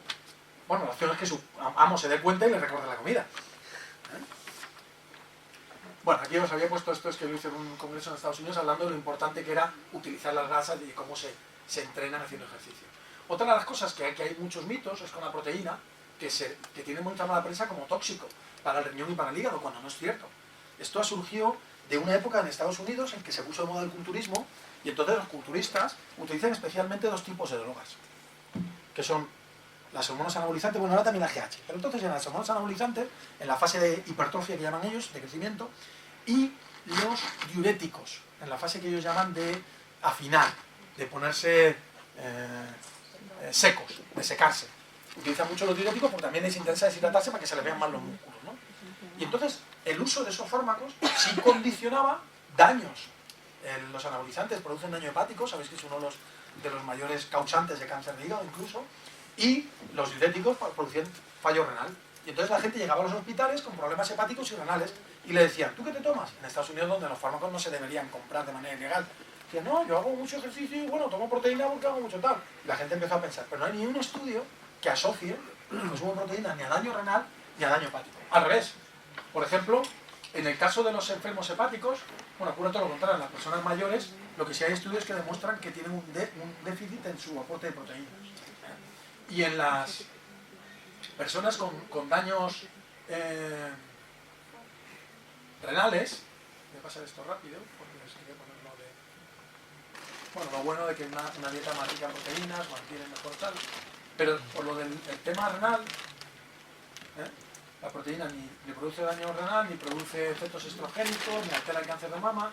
Bueno, la opción es que su amo se dé cuenta y le recorte la comida. Bueno, aquí os había puesto esto, es que lo hice en un congreso en Estados Unidos hablando de lo importante que era utilizar las grasas y cómo se entrenan haciendo ejercicio. Otra de las cosas que hay muchos mitos es con la proteína, que tiene mucha mala prensa como tóxico para el riñón y para el hígado, cuando no es cierto. Esto ha surgido de una época en Estados Unidos en que se puso de moda el culturismo y entonces los culturistas utilizan especialmente dos tipos de drogas, que son las hormonas anabolizantes, bueno, ahora también la GH, pero entonces en las hormonas anabolizantes, en la fase de hipertrofia que llaman ellos, de crecimiento, y los diuréticos, en la fase que ellos llaman de afinar, de ponerse secos, de secarse. Utilizan mucho los diuréticos porque también les interesa deshidratarse para que se les vean más los músculos, ¿no? Y entonces el uso de esos fármacos sí condicionaba daños. Los anabolizantes producen daño hepático, sabéis que es uno de los mayores causantes de cáncer de hígado incluso, y los diuréticos producían fallo renal. Y entonces la gente llegaba a los hospitales con problemas hepáticos y renales y le decían, ¿tú qué te tomas? En Estados Unidos, donde los fármacos no se deberían comprar de manera ilegal. Decían, no, yo hago mucho ejercicio y bueno, tomo proteína porque hago mucho tal. Y la gente empezó a pensar, pero no hay ni un estudio que asocie el consumo de proteína ni a daño renal ni a daño hepático. Al revés. Por ejemplo, en el caso de los enfermos hepáticos, bueno, ocurre todo lo contrario. En las personas mayores, lo que sí hay estudios que demuestran que tienen un déficit en su aporte de proteínas. Y en las personas con daños renales, voy a pasar esto rápido, porque les quería ponerlo de... Bueno, lo bueno de que una dieta más rica en proteínas mantiene mejor tal, pero por lo del tema renal, la proteína ni produce daño renal, ni produce efectos estrogénicos, ni altera el cáncer de mama.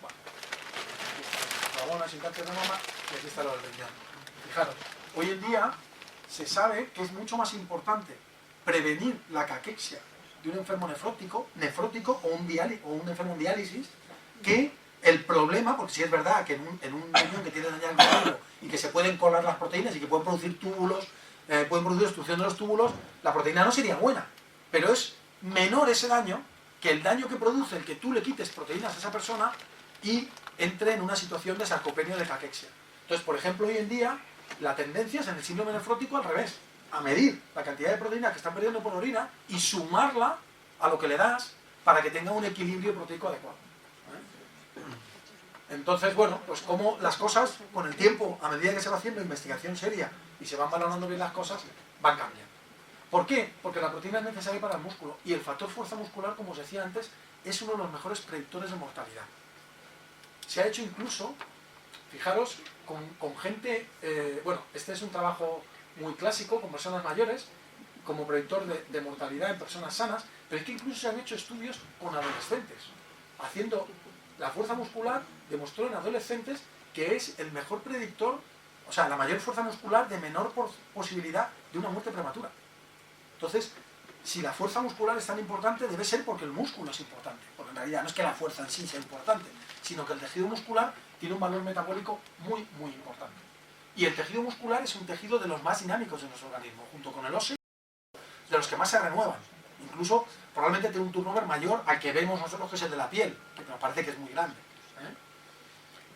Bueno, aquí está la hormona sin cáncer de mama, y aquí está lo del riñón. Fijaros, hoy en día se sabe que es mucho más importante prevenir la caquexia de un enfermo nefrótico o un enfermo en diálisis que el problema, porque si es verdad que en un riñón que tiene dañado el coágulo y que se pueden colar las proteínas y que pueden producir túbulos, pueden producir destrucción de los túbulos, la proteína no sería buena, pero es menor ese daño que el daño que produce el que tú le quites proteínas a esa persona y entre en una situación de sarcopenia o de caquexia. Entonces, por ejemplo, hoy en día la tendencia es en el síndrome nefrótico al revés, a medir la cantidad de proteína que están perdiendo por orina y sumarla a lo que le das para que tenga un equilibrio proteico adecuado. Entonces, bueno, pues como las cosas con el tiempo, a medida que se va haciendo investigación seria y se van valorando bien las cosas, van cambiando. ¿Por qué? Porque la proteína es necesaria para el músculo y el factor fuerza muscular, como os decía antes, es uno de los mejores predictores de mortalidad. Se ha hecho incluso, fijaros, con gente, bueno, este es un trabajo muy clásico con personas mayores, como predictor de mortalidad en personas sanas, pero es que incluso se han hecho estudios con adolescentes, haciendo la fuerza muscular, demostró en adolescentes que es el mejor predictor, o sea, la mayor fuerza muscular de menor posibilidad de una muerte prematura. Entonces, si la fuerza muscular es tan importante, debe ser porque el músculo es importante. Porque en realidad no es que la fuerza en sí sea importante, sino que el tejido muscular tiene un valor metabólico muy, muy importante. Y el tejido muscular es un tejido de los más dinámicos de nuestro organismo, junto con el óseo, de los que más se renuevan. Incluso probablemente tiene un turnover mayor al que vemos nosotros, que es el de la piel, que nos parece que es muy grande.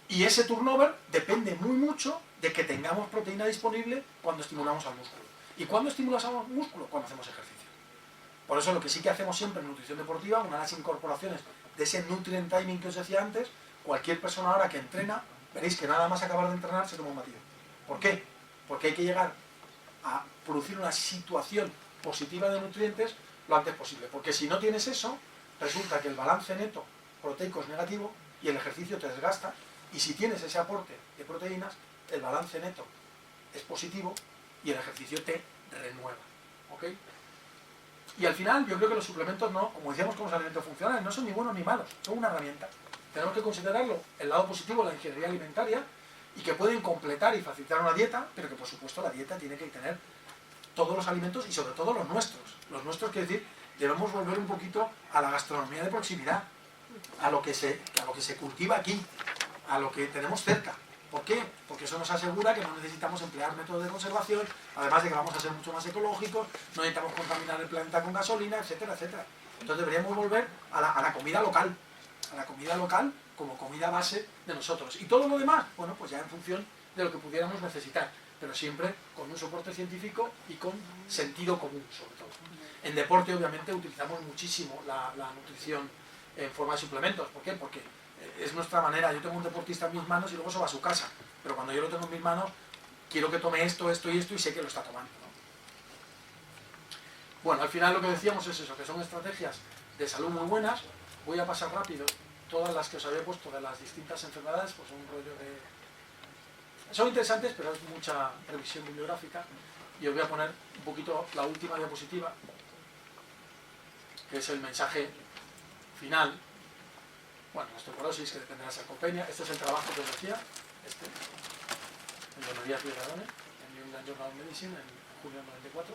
Y ese turnover depende muy mucho de que tengamos proteína disponible cuando estimulamos al músculo. ¿Y cuándo estimulamos al músculo? Cuando hacemos ejercicio. Por eso lo que sí que hacemos siempre en nutrición deportiva, una de las incorporaciones de ese nutrient timing que os decía antes, cualquier persona ahora que entrena, veréis que nada más acabar de entrenar se toma un batido. ¿Por qué? Porque hay que llegar a producir una situación positiva de nutrientes lo antes posible. Porque si no tienes eso, resulta que el balance neto proteico es negativo y el ejercicio te desgasta. Y si tienes ese aporte de proteínas, el balance neto es positivo y el ejercicio te renueva. ¿Ok? Y al final, yo creo que los suplementos, no, como decíamos con los alimentos funcionales, no son ni buenos ni malos, son una herramienta. Tenemos que considerarlo el lado positivo de la ingeniería alimentaria y que pueden completar y facilitar una dieta, pero que por supuesto la dieta tiene que tener todos los alimentos y sobre todo los nuestros. Los nuestros, quiere decir, debemos volver un poquito a la gastronomía de proximidad, a lo que se cultiva aquí, a lo que tenemos cerca. ¿Por qué? Porque eso nos asegura que no necesitamos emplear métodos de conservación, además de que vamos a ser mucho más ecológicos, no necesitamos contaminar el planeta con gasolina, etcétera, etcétera. Entonces deberíamos volver a la comida local, como comida base de nosotros. Y todo lo demás, bueno, pues ya en función de lo que pudiéramos necesitar, pero siempre con un soporte científico y con sentido común, sobre todo. En deporte, obviamente, utilizamos muchísimo la nutrición en forma de suplementos. ¿Por qué? Porque es nuestra manera. Yo tengo un deportista en mis manos y luego se va a su casa, pero cuando yo lo tengo en mis manos, quiero que tome esto, esto y esto, y sé que lo está tomando, ¿no? Bueno, al final lo que decíamos es eso, que son estrategias de salud muy buenas. Voy a pasar rápido todas las que os había puesto de las distintas enfermedades, pues un rollo de... Son interesantes, pero es mucha revisión bibliográfica, y os voy a poner un poquito la última diapositiva, que es el mensaje final. Bueno, la osteoporosis, que depende de la sarcopenia. Este es el trabajo que os decía, el de María Figueradone, en New England Journal of Medicine, en junio del 94.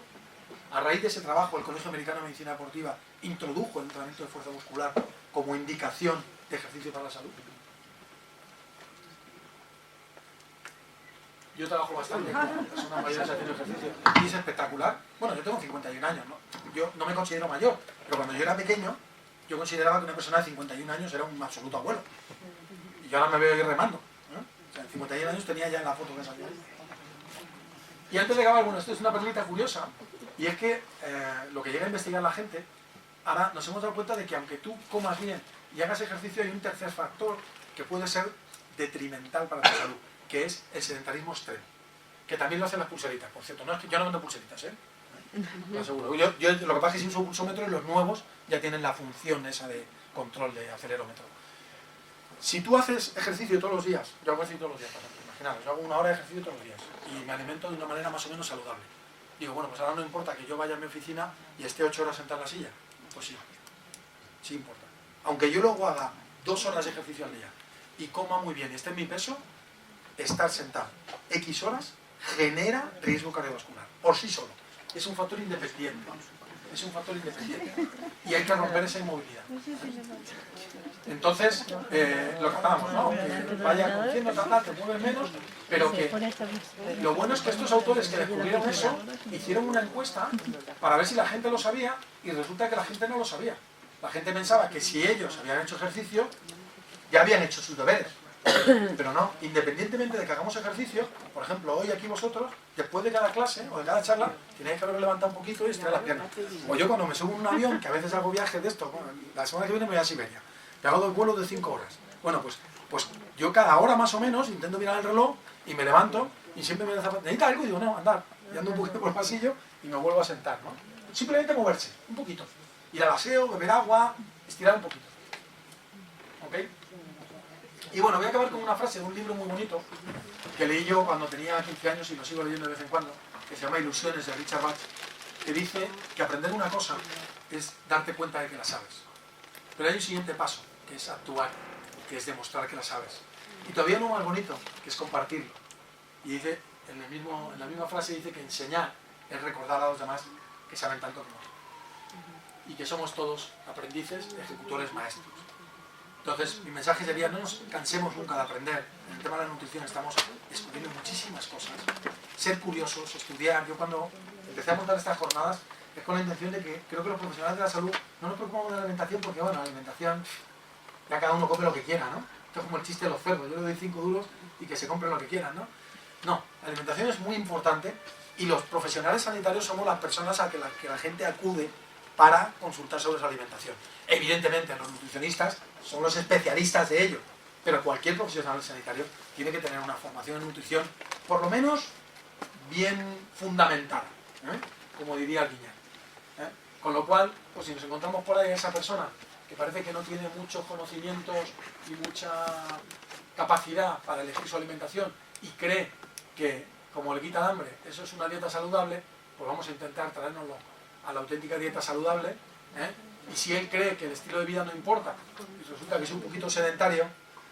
A raíz de ese trabajo, el Colegio Americano de Medicina Deportiva introdujo el entrenamiento de fuerza muscular como indicación de ejercicio para la salud. Yo trabajo bastante con personas mayores haciendo ejercicio y es espectacular. Bueno, yo tengo 51 años, ¿no? Yo no me considero mayor, pero cuando yo era pequeño, yo consideraba que una persona de 51 años era un absoluto abuelo. Y yo ahora me veo ahí remando, ¿no? O sea, 51 años tenía ya en la foto que salió. Y antes de acabar, bueno, esto es una perlita curiosa, y es que lo que llega a investigar la gente, ahora nos hemos dado cuenta de que aunque tú comas bien y hagas ejercicio, hay un tercer factor que puede ser detrimental para tu salud, que es el sedentarismo extremo, que también lo hacen las pulseritas, por cierto. No es que yo no vendo pulseritas, lo aseguro. Yo lo que pasa es que si uso pulsómetro y los nuevos ya tienen la función esa de control de acelerómetro. Si tú haces ejercicio todos los días, yo hago ejercicio todos los días, por ejemplo, imaginaros, yo hago una hora de ejercicio todos los días y me alimento de una manera más o menos saludable. Digo, bueno, pues ahora no importa que yo vaya a mi oficina y esté 8 horas sentado en la silla. Pues sí, sí importa. Aunque yo luego haga 2 horas de ejercicio al día y coma muy bien y esté en mi peso, estar sentado X horas genera riesgo cardiovascular, por sí solo. Es un factor independiente. Es un factor independiente. Y hay que romper esa inmovilidad. Entonces, lo que hablábamos, ¿no? Que vaya conociendo, te mueves menos, pero que lo bueno es que estos autores que descubrieron eso hicieron una encuesta para ver si la gente lo sabía y resulta que la gente no lo sabía. La gente pensaba que si ellos habían hecho ejercicio, ya habían hecho sus deberes. Pero no, independientemente de que hagamos ejercicio, por ejemplo, hoy aquí vosotros, después de cada clase o de cada charla, tenéis que haber levantado un poquito y estirar las piernas. O yo cuando me subo en un avión, que a veces hago viajes de esto, bueno, la semana que viene me voy a Siberia, me hago 2 vuelos de 5 horas. Bueno, pues yo cada hora más o menos intento mirar el reloj y me levanto y siempre me dice, ¿necesita algo? Y digo, no, andar. Y ando un poquito por el pasillo y me vuelvo a sentar, ¿no? Simplemente moverse, un poquito. Ir al aseo, beber agua, estirar un poquito. ¿Ok? Y bueno, voy a acabar con una frase de un libro muy bonito que leí yo cuando tenía 15 años y lo sigo leyendo de vez en cuando, que se llama Ilusiones, de Richard Bach, que dice que aprender una cosa es darte cuenta de que la sabes. Pero hay un siguiente paso, que es actuar, que es demostrar que la sabes. Y todavía uno más bonito, que es compartirlo. Y dice, en la misma frase dice que enseñar es recordar a los demás que saben tanto como tú. y que somos todos aprendices, ejecutores maestros. Entonces, mi mensaje sería, no nos cansemos nunca de aprender. En el tema de la nutrición estamos descubriendo muchísimas cosas. Ser curiosos, estudiar. Yo cuando empecé a montar estas jornadas es con la intención de que creo que los profesionales de la salud no nos preocupamos de la alimentación porque, bueno, la alimentación, ya cada uno come lo que quiera, ¿no? Esto es como el chiste de los cerdos, yo le doy 5 duros y que se compren lo que quieran, ¿no? No, la alimentación es muy importante y los profesionales sanitarios somos las personas a que la gente acude para consultar sobre su alimentación. Evidentemente, los nutricionistas son los especialistas de ello, pero cualquier profesional sanitario tiene que tener una formación en nutrición, por lo menos bien fundamentada, como diría Guiñán. Con lo cual, pues si nos encontramos por ahí a esa persona que parece que no tiene muchos conocimientos y mucha capacidad para elegir su alimentación y cree que, como le quita el hambre, eso es una dieta saludable, pues vamos a intentar traérnoslo a la auténtica dieta saludable, y si él cree que el estilo de vida no importa y resulta que es un poquito sedentario,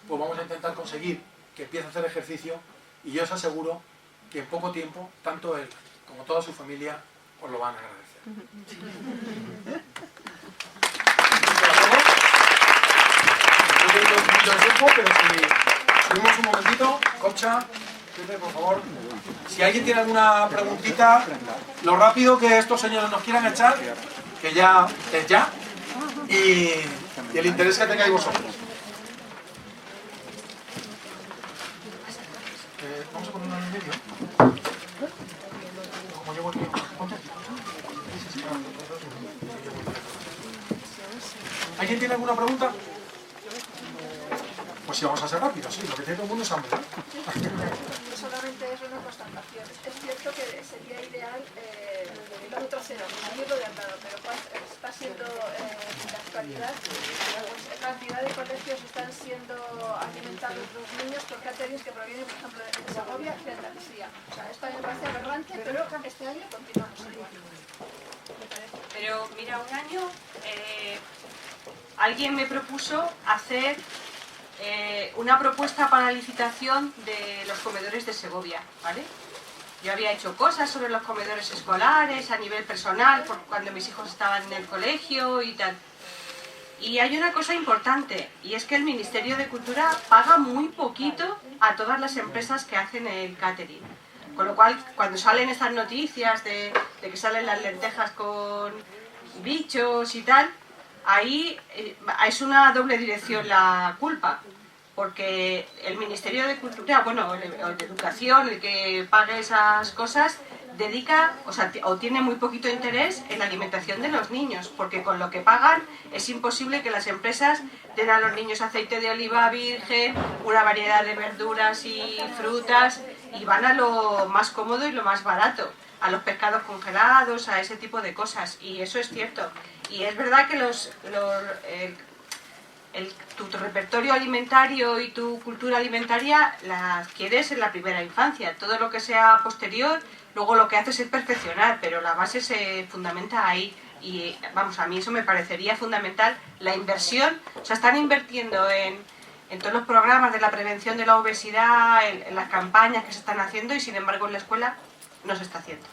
pues vamos a intentar conseguir que empiece a hacer ejercicio y yo os aseguro que en poco tiempo, tanto él como toda su familia os lo van a agradecer. Yo tengo un poquito de tiempo, pero si subimos un momentito, Concha, Pepe, por favor. Si alguien tiene alguna preguntita, lo rápido que estos señores nos quieran echar, que ya es ya, y el interés que tengáis vosotros. Vamos a poner una en medio. Como llevo el tiempo. ¿Alguien tiene alguna pregunta? Pues sí, vamos a ser rápidos, sí, lo que tiene todo el mundo es hambre, ¿no? Solamente es una constatación. Es cierto que sería ideal el kilómetro cero, conseguirlo de andado, pero está siendo en la actualidad, cantidad de colegios están siendo alimentados los niños por caterings que provienen, por ejemplo, de Segovia y de Andalucía. O sea, esto a mí me parece aberrante, pero este año continuamos igual. Pero mira, un año alguien me propuso hacer una propuesta para licitación de los comedores de Segovia, ¿vale? Yo había hecho cosas sobre los comedores escolares a nivel personal, por cuando mis hijos estaban en el colegio y tal. Y hay una cosa importante, y es que el Ministerio de Cultura paga muy poquito a todas las empresas que hacen el catering. Con lo cual, cuando salen estas noticias de que salen las lentejas con bichos y tal, ahí es una doble dirección la culpa, porque el Ministerio de Cultura, bueno, o de Educación, el que pague esas cosas, dedica, o tiene muy poquito interés en la alimentación de los niños, porque con lo que pagan es imposible que las empresas den a los niños aceite de oliva virgen, una variedad de verduras y frutas, y van a lo más cómodo y lo más barato, a los pescados congelados, a ese tipo de cosas, y eso es cierto. Y es verdad que tu repertorio alimentario y tu cultura alimentaria la adquieres en la primera infancia. Todo lo que sea posterior, luego lo que haces es perfeccionar, pero la base se fundamenta ahí. Y vamos, a mí eso me parecería fundamental, la inversión. O sea, están invirtiendo en todos los programas de la prevención de la obesidad, en las campañas que se están haciendo, y sin embargo en la escuela no se está haciendo.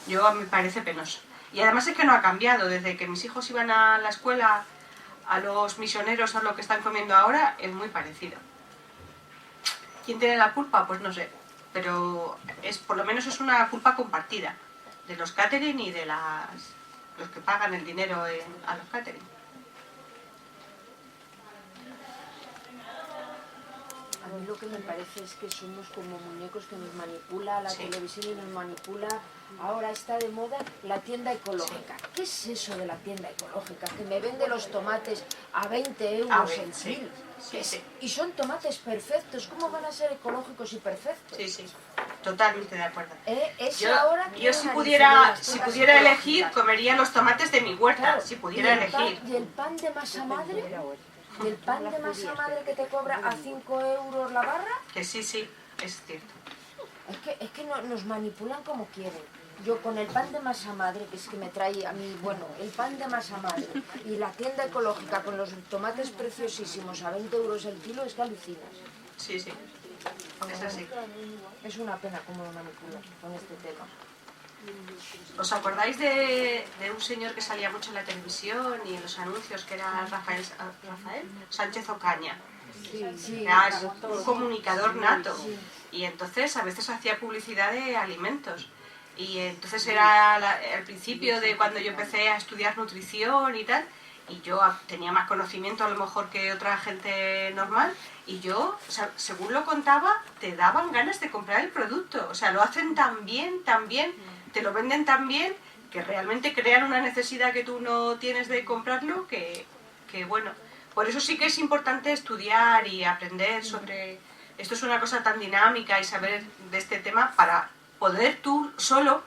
Me parece penoso. Y además es que no ha cambiado. Desde que mis hijos iban a la escuela, a los misioneros, a lo que están comiendo ahora, es muy parecido. ¿Quién tiene la culpa? Pues no sé. Pero por lo menos es una culpa compartida de los catering y de los que pagan el dinero a los catering. A mí lo que me parece es que somos como muñecos que nos manipula la televisión y nos manipula. Ahora está de moda la tienda ecológica. ¿Qué es eso de la tienda ecológica? Que me vende los tomates a 20 euros el kilo. Y son tomates perfectos. ¿Cómo van a ser ecológicos y perfectos? Sí, sí, totalmente de acuerdo. Yo si pudiera elegir, comería los tomates de mi huerta, claro, si pudiera elegir. ¿Y el pan de masa madre? ¿Y el pan de masa madre que te cobra a 5 euros la barra? Que sí, es cierto. Es que nos manipulan como quieren. Yo con el pan de masa madre, que es que me trae a mí, bueno, el pan de masa madre y la tienda ecológica con los tomates preciosísimos a 20 euros el kilo, es que alucinas. Sí, es así. Es una pena cómo lo manipulan con este tema. ¿Os acordáis de un señor que salía mucho en la televisión y en los anuncios, que era Rafael Sánchez Ocaña? Sí, Era un comunicador nato. Y entonces a veces hacía publicidad de alimentos. Y entonces era al principio de cuando yo empecé a estudiar nutrición y tal, y yo tenía más conocimiento a lo mejor que otra gente normal, y yo, o sea, según lo contaba, te daban ganas de comprar el producto. O sea, lo hacen tan bien, te lo venden tan bien, que realmente crean una necesidad que tú no tienes de comprarlo, que bueno, por eso sí que es importante estudiar y aprender sobre... Esto es una cosa tan dinámica y saber de este tema para poder tú solo,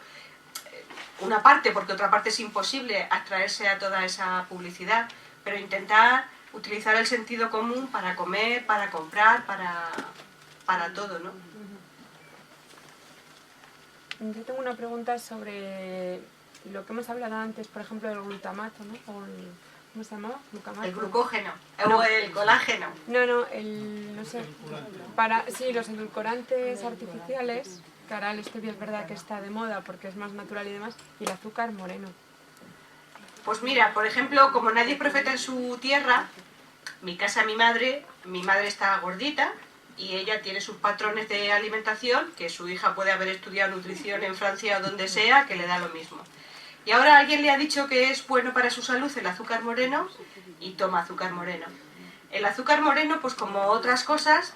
una parte, porque otra parte es imposible abstraerse a toda esa publicidad, pero intentar utilizar el sentido común para comer, para comprar, para todo, ¿no? Yo tengo una pregunta sobre lo que hemos hablado antes, por ejemplo, del glutamato, ¿no? O ¿cómo se llamaba? Glucamato. El glucógeno, No. o el colágeno. No, no sé. Sí, los edulcorantes artificiales, que ahora el stevia es verdad que está de moda porque es más natural y demás, y el azúcar moreno. Pues mira, por ejemplo, como nadie es profeta en su tierra, mi madre está gordita y ella tiene sus patrones de alimentación, que su hija puede haber estudiado nutrición en Francia o donde sea, que le da lo mismo. Y ahora alguien le ha dicho que es bueno para su salud el azúcar moreno y toma azúcar moreno. El azúcar moreno, pues como otras cosas,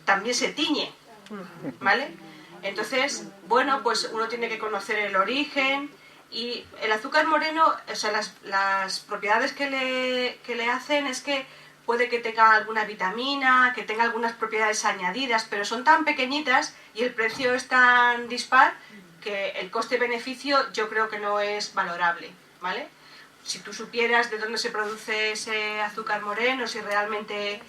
también se tiñe, ¿vale? Entonces, bueno, pues uno tiene que conocer el origen. Y el azúcar moreno, o sea, las propiedades que le hacen es que puede que tenga alguna vitamina, que tenga algunas propiedades añadidas, pero son tan pequeñitas y el precio es tan dispar que el coste-beneficio yo creo que no es valorable, ¿vale? Si tú supieras de dónde se produce ese azúcar moreno, si realmente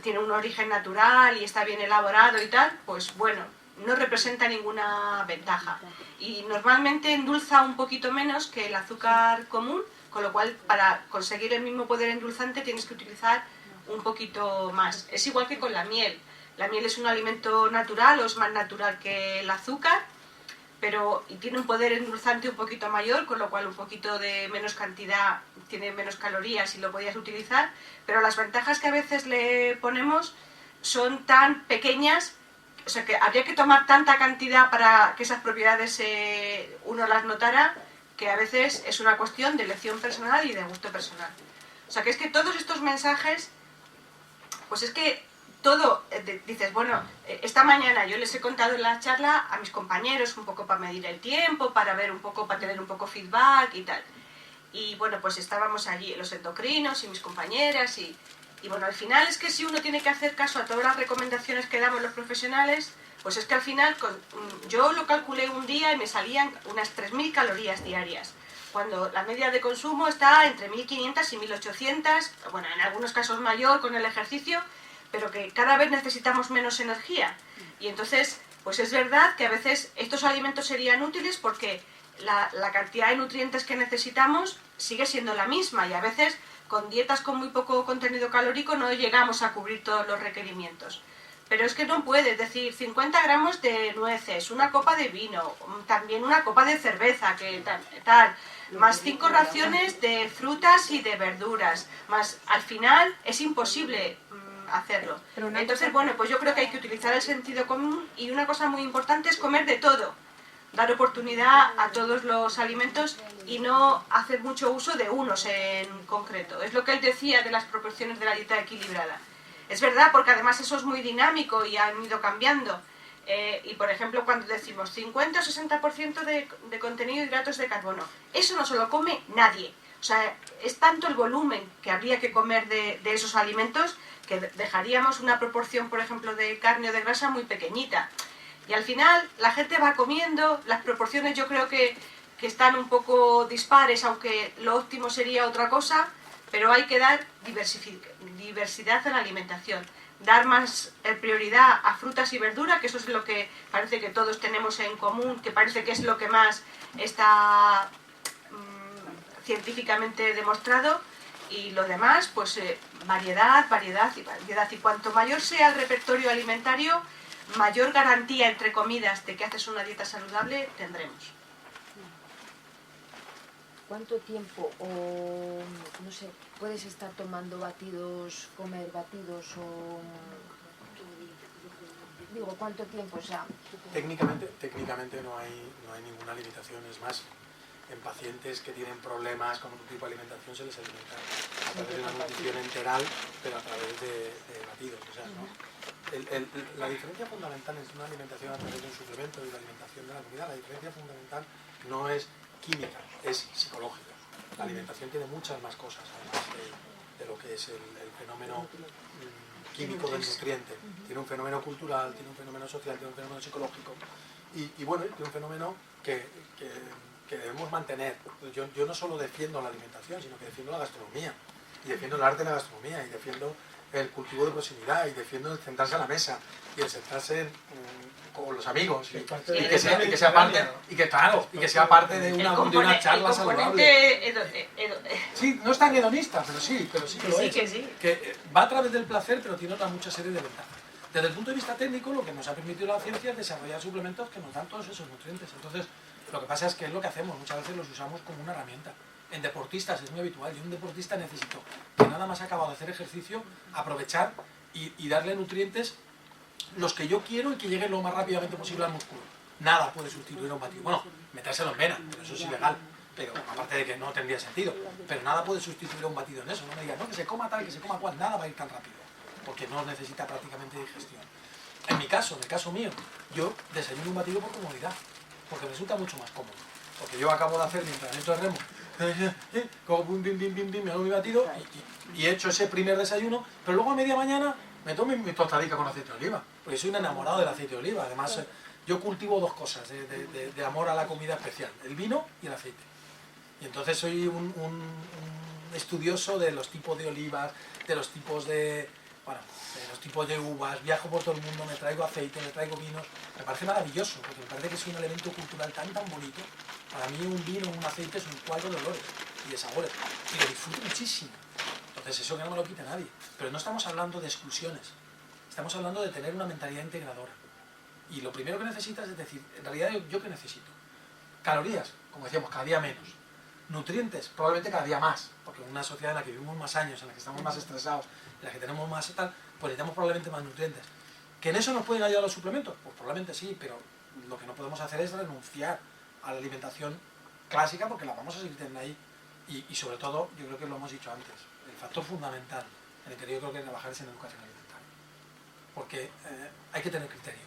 tiene un origen natural y está bien elaborado y tal, pues bueno, no representa ninguna ventaja. Y normalmente endulza un poquito menos que el azúcar común, con lo cual para conseguir el mismo poder endulzante tienes que utilizar un poquito más. Es igual que con la miel. La miel es un alimento natural o es más natural que el azúcar, y tiene un poder endulzante un poquito mayor, con lo cual un poquito de menos cantidad tiene menos calorías y lo podías utilizar, pero las ventajas que a veces le ponemos son tan pequeñas, o sea que habría que tomar tanta cantidad para que esas propiedades uno las notara, que a veces es una cuestión de elección personal y de gusto personal. O sea que es que todos estos mensajes, pues es que todo, dices, bueno, esta mañana yo les he contado en la charla a mis compañeros un poco para medir el tiempo, para ver un poco, para tener un poco feedback y tal. Y bueno, pues estábamos allí los endocrinos y mis compañeras y bueno, al final es que si uno tiene que hacer caso a todas las recomendaciones que damos los profesionales, pues es que al final yo lo calculé un día y me salían unas 3.000 calorías diarias, cuando la media de consumo está entre 1.500 y 1.800, bueno, en algunos casos mayor con el ejercicio, pero que cada vez necesitamos menos energía. Y entonces, pues es verdad que a veces estos alimentos serían útiles porque la cantidad de nutrientes que necesitamos sigue siendo la misma y a veces con dietas con muy poco contenido calórico no llegamos a cubrir todos los requerimientos. Pero es que no puedes decir 50 gramos de nueces, una copa de vino, también una copa de cerveza, que tal, más 5 raciones de frutas y de verduras, más al final es imposible hacerlo. Entonces, bueno, pues yo creo que hay que utilizar el sentido común y una cosa muy importante es comer de todo, dar oportunidad a todos los alimentos y no hacer mucho uso de unos en concreto. Es lo que él decía de las proporciones de la dieta equilibrada. Es verdad, porque además eso es muy dinámico y han ido cambiando. Y por ejemplo, cuando decimos 50 o 60% de contenido de hidratos de carbono, eso no se lo come nadie. O sea, es tanto el volumen que habría que comer de esos alimentos que dejaríamos una proporción, por ejemplo, de carne o de grasa muy pequeñita. Y al final la gente va comiendo, las proporciones yo creo que están un poco dispares, aunque lo óptimo sería otra cosa, pero hay que dar diversidad en la alimentación. Dar más prioridad a frutas y verduras, que eso es lo que parece que todos tenemos en común, que parece que es lo que más está científicamente demostrado, y lo demás, pues variedad. Y cuanto mayor sea el repertorio alimentario, mayor garantía entre comidas de que haces una dieta saludable tendremos. ¿cuánto tiempo o, no sé, puedes estar tomando batidos, comer batidos o... Digo, ¿cuánto tiempo? O sea, Técnicamente no hay ninguna limitación, es más, en pacientes que tienen problemas con otro tipo de alimentación se les alimenta a través de una nutrición enteral, pero a través de batidos. O sea, ¿no? La diferencia fundamental entre una alimentación a través de un suplemento y la alimentación de la comida, la diferencia fundamental no es química, es psicológica. La alimentación tiene muchas más cosas, además de lo que es el fenómeno químico del nutriente. Tiene un fenómeno cultural, tiene un fenómeno social, tiene un fenómeno psicológico y bueno, tiene un fenómeno que debemos mantener. Yo no solo defiendo la alimentación, sino que defiendo la gastronomía, y defiendo el arte de la gastronomía, y defiendo el cultivo de proximidad, y defiendo el sentarse a la mesa, y el sentarse con los amigos, y que sea parte de una charla saludable. Sí, no es tan hedonista, pero sí que lo es. Que va a través del placer, pero tiene otra mucha serie de ventajas. Desde el punto de vista técnico, lo que nos ha permitido la ciencia es desarrollar suplementos que nos dan todos esos nutrientes. Entonces, lo que pasa es que es lo que hacemos, muchas veces los usamos como una herramienta. En deportistas es muy habitual, yo un deportista necesito que nada más acabado de hacer ejercicio, aprovechar y darle nutrientes los que yo quiero y que lleguen lo más rápidamente posible al músculo. Nada puede sustituir a un batido. Bueno, metérselo en vena, pero eso es ilegal, pero aparte de que no tendría sentido, pero nada puede sustituir a un batido en eso. No me digan, no, que se coma tal, que se coma cual, nada va a ir tan rápido, porque no necesita prácticamente digestión. En mi caso, en el caso mío, yo desayuno un batido por comodidad, porque me resulta mucho más cómodo. Porque yo acabo de hacer mi entrenamiento de remo, como me hago mi batido y he hecho ese primer desayuno, pero luego a media mañana me tomo mi tostadica con aceite de oliva, porque soy un enamorado del aceite de oliva. Además, yo cultivo dos cosas de amor a la comida especial, el vino y el aceite. Y entonces soy un estudioso de los tipos de olivas, de los tipos de uvas, viajo por todo el mundo, me traigo aceite, me traigo vinos. Me parece maravilloso, porque me parece que es un elemento cultural tan bonito. Para mí un vino, un aceite es un cuadro de olores y de sabores, y lo disfruto muchísimo. Entonces eso que no me lo quita nadie. Pero no estamos hablando de exclusiones, estamos hablando de tener una mentalidad integradora. Y lo primero que necesitas es decir, en realidad ¿yo qué necesito? Calorías, como decíamos, cada día menos. Nutrientes, probablemente cada día más, porque en una sociedad en la que vivimos más años, en la que estamos más estresados, en la que tenemos más tal, pues necesitamos probablemente más nutrientes. ¿Que en eso nos pueden ayudar los suplementos? Pues probablemente sí, pero lo que no podemos hacer es renunciar a la alimentación clásica, porque la vamos a seguir teniendo ahí. Y sobre todo, yo creo que lo hemos dicho antes, el factor fundamental en el que yo creo que trabajar es en educación alimentaria. Porque hay que tener criterio,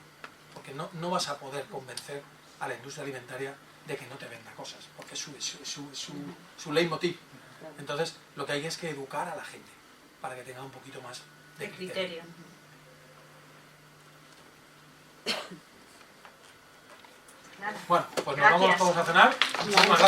porque no vas a poder convencer a la industria alimentaria de que no te venda cosas, porque es su leitmotiv. Entonces, lo que hay es que educar a la gente para que tenga un poquito más de criterio. Bueno, pues nos vamos todos a cenar. Muchísimas gracias.